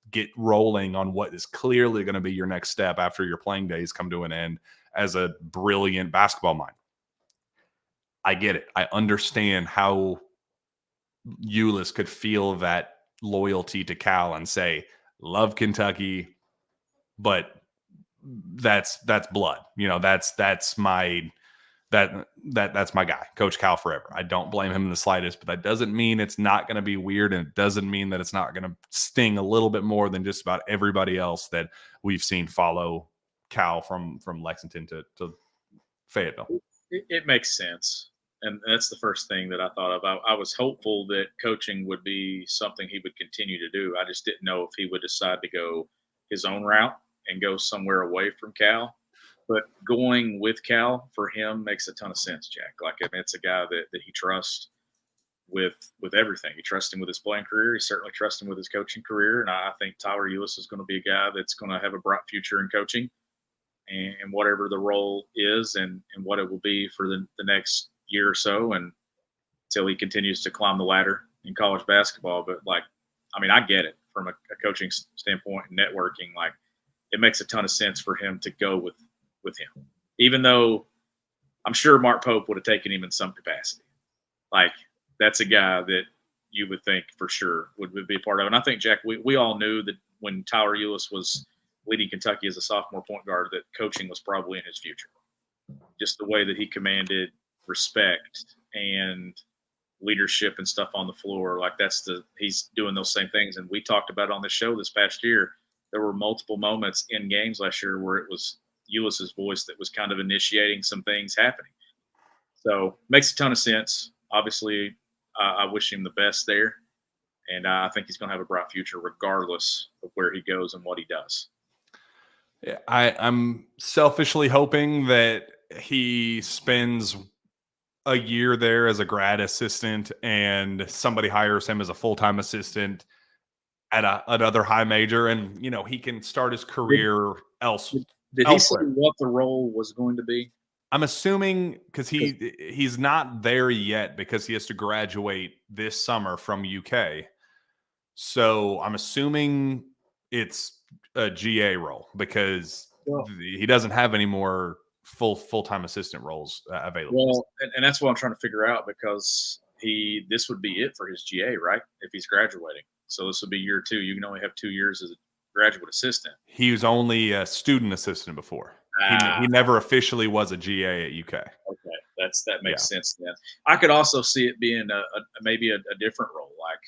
Speaker 1: get rolling on what is clearly going to be your next step after your playing days come to an end as a brilliant basketball mind? I get it. I understand how Ulis could feel that loyalty to Cal and say, love Kentucky, but that's blood. That's my guy, Coach Cal forever. I don't blame him in the slightest, but that doesn't mean it's not going to be weird, and it doesn't mean that it's not going to sting a little bit more than just about everybody else that we've seen follow Cal from Lexington to Fayetteville.
Speaker 3: It makes sense. And that's the first thing that I thought of. I was hopeful that coaching would be something he would continue to do. I just didn't know if he would decide to go his own route and go somewhere away from Cal. But going with Cal for him makes a ton of sense, Jack. Like, I mean, it's a guy that he trusts with everything. He trusts him with his playing career. He certainly trusts him with his coaching career. And I think Tyler Ulis is going to be a guy that's going to have a bright future in coaching and whatever the role is and what it will be for the next year or so, and until he continues to climb the ladder in college basketball. But I get it from a coaching standpoint and networking. Like, it makes a ton of sense for him to go with him, even though I'm sure Mark Pope would have taken him in some capacity. Like, that's a guy that you would think for sure would be a part of it. And I think, Jack, we all knew that when Tyler Ulis was leading Kentucky as a sophomore point guard, that coaching was probably in his future. Just the way that he commanded respect and leadership and stuff on the floor. Like he's doing those same things. And we talked about on the show this past year, there were multiple moments in games last year where it was Ulyss's voice that was kind of initiating some things happening. So makes a ton of sense. Obviously, I wish him the best there. And I think he's going to have a bright future regardless of where he goes and what he does.
Speaker 1: Yeah, I'm selfishly hoping that he spends a year there as a grad assistant and somebody hires him as a full-time assistant at another high major, and he can start his career elsewhere.
Speaker 3: Did he say what the role was going to be?
Speaker 1: I'm assuming because he's not there yet because he has to graduate this summer from UK. So I'm assuming it's a GA role because he doesn't have any more full-time assistant roles available.
Speaker 3: Well, and that's what I'm trying to figure out, because this would be it for his GA, right? If he's graduating. So this would be year 2. You can only have 2 years as a graduate assistant.
Speaker 1: He was only a student assistant before. He never officially was a GA at UK.
Speaker 3: Okay, that makes sense then. I could also see it being maybe a different role, like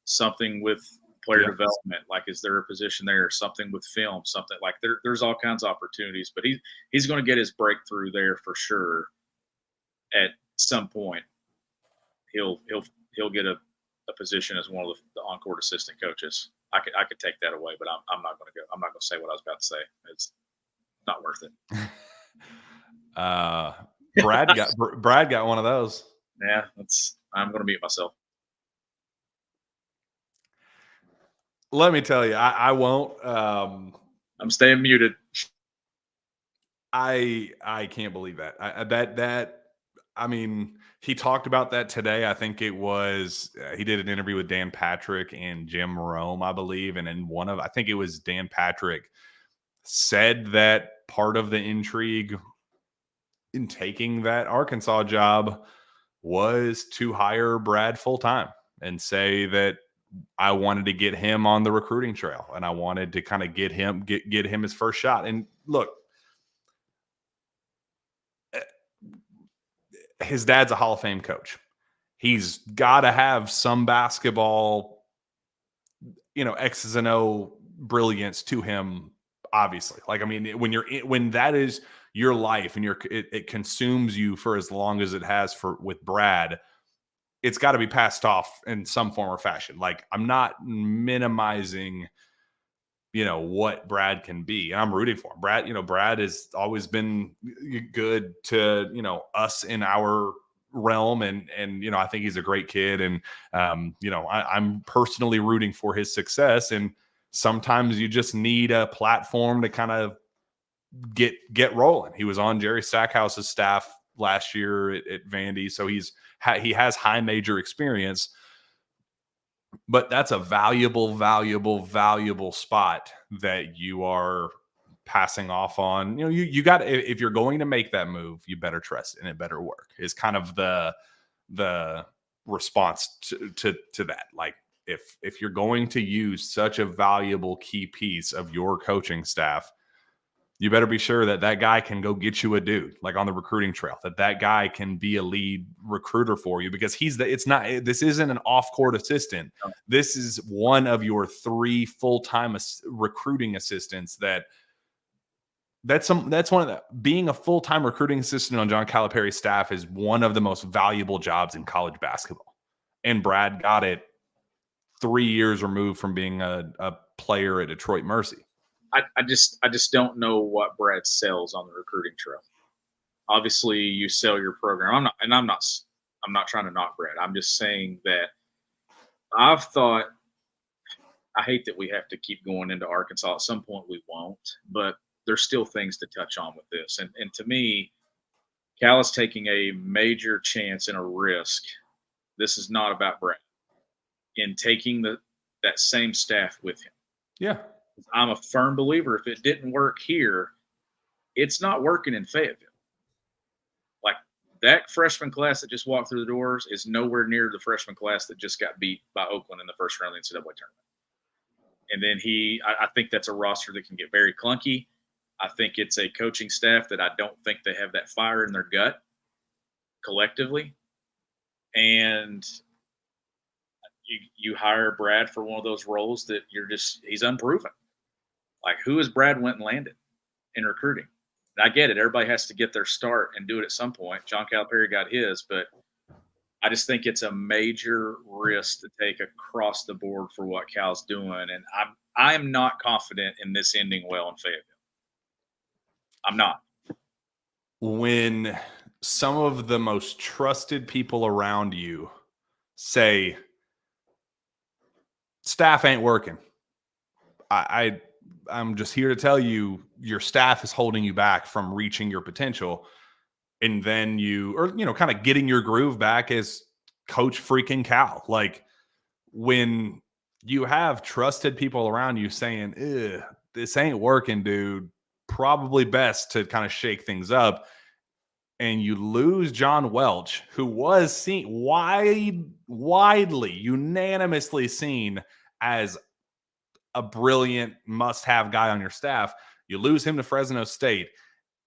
Speaker 3: something with player development. Like, is there a position there? Something with film, something like there's all kinds of opportunities. But he's going to get his breakthrough there for sure. At some point, he'll get a position as one of the on-court assistant coaches. I could take that away, but I'm not going to go. I'm not going to say what I was about to say. It's not worth it.
Speaker 1: Brad got one of those.
Speaker 3: Yeah, I'm going to mute myself.
Speaker 1: Let me tell you, I won't.
Speaker 3: I'm staying muted.
Speaker 1: I can't believe that. I mean, he talked about that today. I think it was he did an interview with Dan Patrick and Jim Rome, I believe, and in I think it was Dan Patrick said that part of the intrigue in taking that Arkansas job was to hire Brad full-time and say that I wanted to get him on the recruiting trail and I wanted to kind of get him his first shot. And look, his dad's a Hall of Fame coach. He's got to have some basketball, X's and O brilliance to him, obviously. Like, I mean, when that is your life and it consumes you for as long as it has with Brad, it's got to be passed off in some form or fashion. Like, I'm not minimizing, what Brad can be. And I'm rooting for him. Brad has always been good to, us in our realm. And I think he's a great kid. And, I'm personally rooting for his success. And sometimes you just need a platform to kind of get rolling. He was on Jerry Stackhouse's staff last year at Vandy. So he has high major experience, but that's a valuable spot that you are passing off on. You got, if you're going to make that move, you better trust it and it better work, is kind of the response to that. Like, if you're going to use such a valuable key piece of your coaching staff, you better be sure that guy can go get you a dude, like on the recruiting trail, that guy can be a lead recruiter for you, because this isn't an off-court assistant. This is one of your 3 full-time recruiting assistants. That's one of the, being a full-time recruiting assistant on John Calipari's staff is one of the most valuable jobs in college basketball. And Brad got it 3 years removed from being a player at Detroit Mercy.
Speaker 3: I just don't know what Brad sells on the recruiting trail. Obviously, you sell your program. I'm not trying to knock Brad. I'm just saying that I've thought, I hate that we have to keep going into Arkansas. At some point we won't, but there's still things to touch on with this. And to me, Cal is taking a major chance and a risk. This is not about Brad in taking that same staff with him.
Speaker 1: Yeah.
Speaker 3: I'm a firm believer, if it didn't work here, it's not working in Fayetteville. Like, that freshman class that just walked through the doors is nowhere near the freshman class that just got beat by Oakland in the first round of the NCAA tournament. And then I think that's a roster that can get very clunky. I think it's a coaching staff that I don't think they have that fire in their gut collectively. and you hire Brad for one of those roles that he's unproven. Like, who has Brad went and landed in recruiting? And I get it. Everybody has to get their start and do it at some point. John Calipari got his, but I just think it's a major risk to take across the board for what Cal's doing. And I'm not confident in this ending well in Fayetteville. I'm not.
Speaker 1: When some of the most trusted people around you say staff ain't working, I'm just here to tell you your staff is holding you back from reaching your potential. And then kind of getting your groove back as Coach freaking Cal. Like, when you have trusted people around you saying, this ain't working, dude, probably best to kind of shake things up. And you lose John Welch, who was seen widely, unanimously seen as a brilliant must-have guy on your staff. You lose him to Fresno State,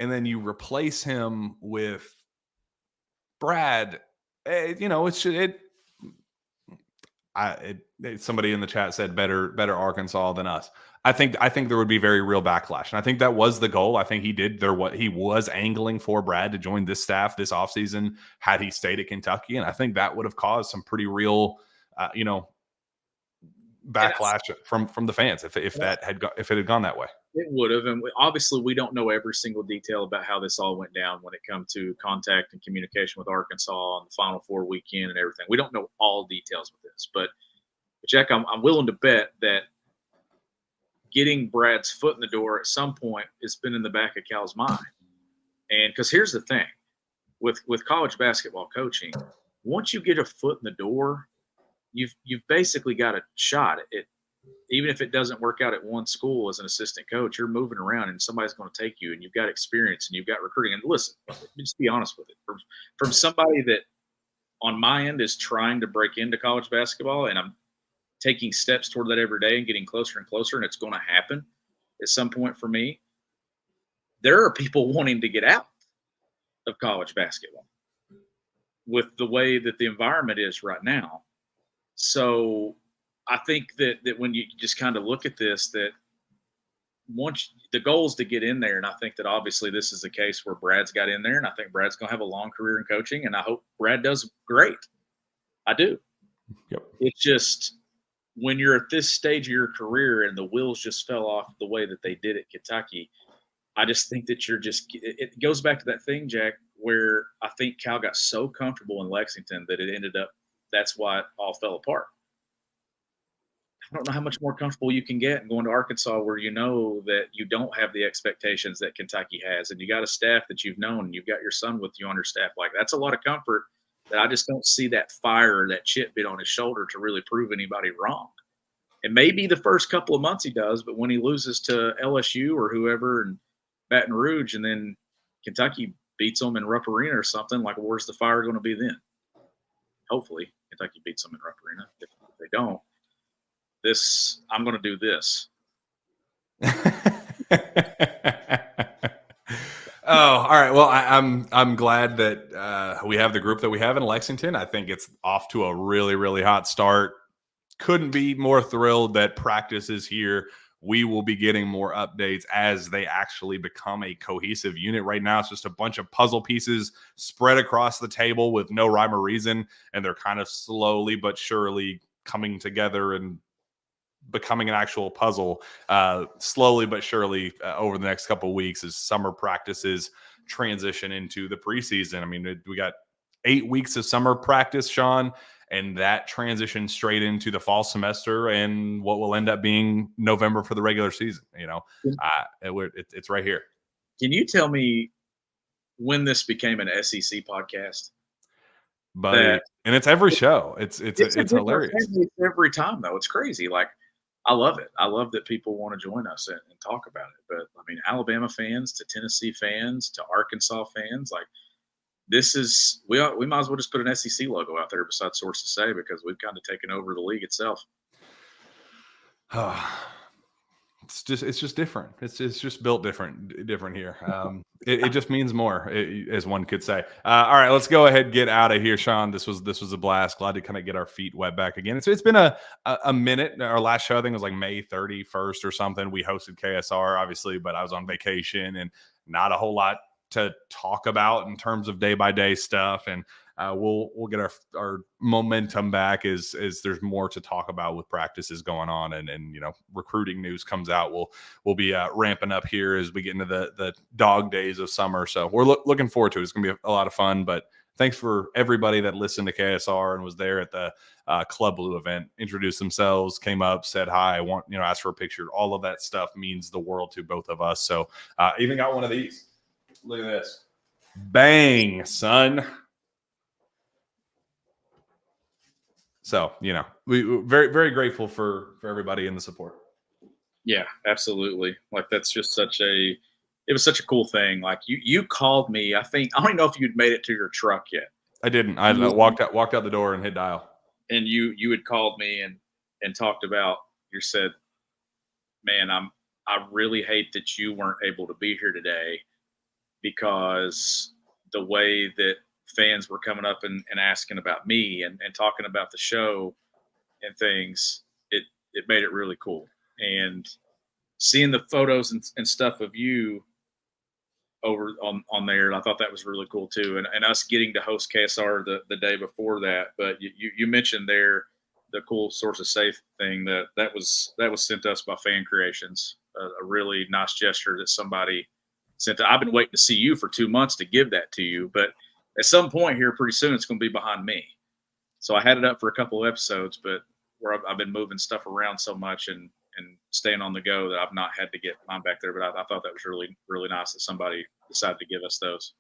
Speaker 1: and then you replace him with Brad. Somebody in the chat said better Arkansas than us. I think there would be very real backlash. And I think that was the goal. I think he was angling for Brad to join this staff this offseason had he stayed at Kentucky. And I think that would have caused some pretty real, backlash from the fans if it had gone that way.
Speaker 3: It would have. And obviously we don't know every single detail about how this all went down when it comes to contact and communication with Arkansas on the Final Four weekend and everything. We don't know all details with this, but Jack, I'm willing to bet that getting Brad's foot in the door at some point has been in the back of Cal's mind. And because here's the thing with college basketball coaching, once you get a foot in the door, you've basically got a shot at it. Even if it doesn't work out at one school as an assistant coach, you're moving around and somebody's going to take you, and you've got experience and you've got recruiting. And listen, just be honest with it. From somebody that on my end is trying to break into college basketball, and I'm taking steps toward that every day and getting closer and closer, and it's going to happen at some point for me. There are people wanting to get out of college basketball with the way that the environment is right now. So I think that when you just kind of look at this, that once the goal is to get in there, and I think that obviously this is the case where Brad's got in there, and I think Brad's going to have a long career in coaching, and I hope Brad does great. I do.
Speaker 1: Yep.
Speaker 3: It's just when you're at this stage of your career and the wheels just fell off the way that they did at Kentucky, I just think that it goes back to that thing, Jack, where I think Cal got so comfortable in Lexington that it ended up, that's why it all fell apart. I don't know how much more comfortable you can get going to Arkansas, where you know that you don't have the expectations that Kentucky has, and you got a staff that you've known, and you've got your son with you on your staff. Like, that's a lot of comfort that I just don't see that fire or that chip bit on his shoulder to really prove anybody wrong. And maybe the first couple of months he does, but when he loses to LSU or whoever in Baton Rouge, and then Kentucky beats them in Rupp Arena or something, like, where's the fire going to be then? Hopefully Kentucky beats them in Rupp Arena. If they don't, I'm going to do this.
Speaker 1: Oh, all right. Well, I'm glad that we have the group that we have in Lexington. I think it's off to a really, really hot start. Couldn't be more thrilled that practice is here. We will be getting more updates as they actually become a cohesive unit. Right now, it's just a bunch of puzzle pieces spread across the table with no rhyme or reason, and they're kind of slowly but surely coming together and becoming an actual puzzle slowly but surely over the next couple of weeks as summer practices transition into the preseason. I mean, we got 8 weeks of summer practice, Sean, and that transitions straight into the fall semester and what will end up being November for the regular season. It's right here.
Speaker 3: Can you tell me when this became an SEC podcast?
Speaker 1: But and it's every show. It's hilarious
Speaker 3: every time, though. It's crazy. Like, I love it. I love that people want to join us and talk about it. But I mean, Alabama fans to Tennessee fans to Arkansas fans, like, this is we might as well just put an SEC logo out there beside Sources Say, because we've kind of taken over the league itself.
Speaker 1: it's just different. It's just built different here. It just means more, as one could say. All right, let's go ahead and get out of here, Sean. This was a blast. Glad to kind of get our feet wet back again. It's been a minute. Our last show, I think, was like May 31st or something. We hosted KSR, obviously, but I was on vacation and not a whole lot to talk about in terms of day by day stuff. And we'll get our momentum back as there's more to talk about with practices going on and recruiting news comes out. We'll be ramping up here as we get into the dog days of summer. So we're looking forward to it. It's going to be a lot of fun. But thanks for everybody that listened to KSR and was there at the Club Blue event, introduced themselves, came up, said hi, asked for a picture. All of that stuff means the world to both of us. So even got one of these. Look at this. Bang, son. So, we're very, very grateful for everybody in the support.
Speaker 3: Yeah, absolutely. Like that's just it was such a cool thing. Like you called me, I don't even know if you'd made it to your truck yet.
Speaker 1: I didn't. I walked out the door and hit dial.
Speaker 3: And you had called me and talked about, you said, man, I really hate that you weren't able to be here today because the way that fans were coming up and asking about me and talking about the show and things, it made it really cool. And seeing the photos and stuff of you over on there, I thought that was really cool too. And us getting to host KSR the day before that. But you mentioned there the cool Source of Safe thing that was sent to us by Fan Creations, a really nice gesture that somebody sent. I've been waiting to see you for 2 months to give that to you, but at some point here pretty soon it's going to be behind me. So I had it up for a couple of episodes, but where I've been moving stuff around so much and staying on the go that I've not had to get mine back there. But I thought that was really, really nice that somebody decided to give us those.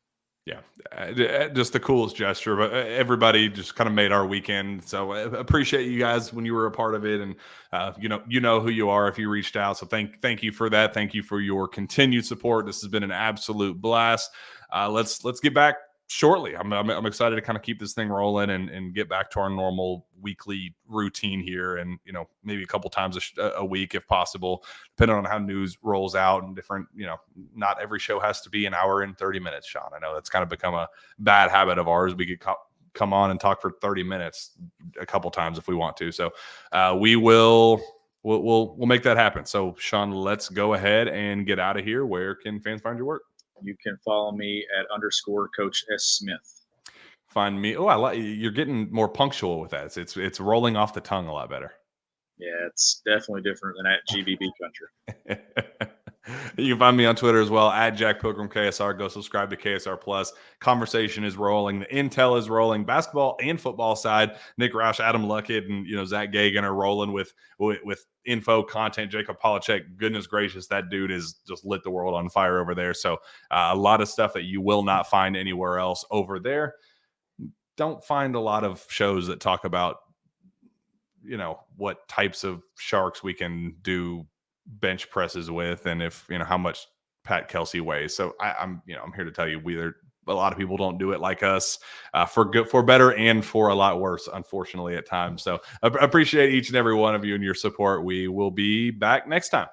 Speaker 1: Yeah, just the coolest gesture. But everybody just kind of made our weekend. So I appreciate you guys when you were a part of it, and you know who you are if you reached out. So thank you for that. Thank you for your continued support. This has been an absolute blast. Let's get back shortly. I'm excited to kind of keep this thing rolling and get back to our normal weekly routine here, and maybe a couple times a week if possible, depending on how news rolls out and different. Not every show has to be an hour and 30 minutes. Sean, I know that's kind of become a bad habit of ours. We could come on and talk for 30 minutes a couple times if we want to. So we'll make that happen. So Sean, let's go ahead and get out of here. Where can fans find your work?
Speaker 3: You can follow me at _Coach S. Smith.
Speaker 1: Find me. Oh, I like you're getting more punctual with that. It's rolling off the tongue a lot better.
Speaker 3: Yeah, it's definitely different than at GBB country.
Speaker 1: You can find me on Twitter as well at Jack Pilgrim KSR. Go subscribe to KSR Plus. Conversation is rolling. The intel is rolling. Basketball and football side. Nick Roush, Adam Luckett, and Zach Gagan are rolling with info, content. Jacob Polachek, goodness gracious, that dude is just lit the world on fire over there. So a lot of stuff that you will not find anywhere else over there. Don't find a lot of shows that talk about what types of sharks we can do bench presses with, and if how much Pat Kelsey weighs. So I'm here to tell you, a lot of people don't do it like us, for good, for better, and for a lot worse, unfortunately, at times. So I appreciate each and every one of you and your support. We will be back next time.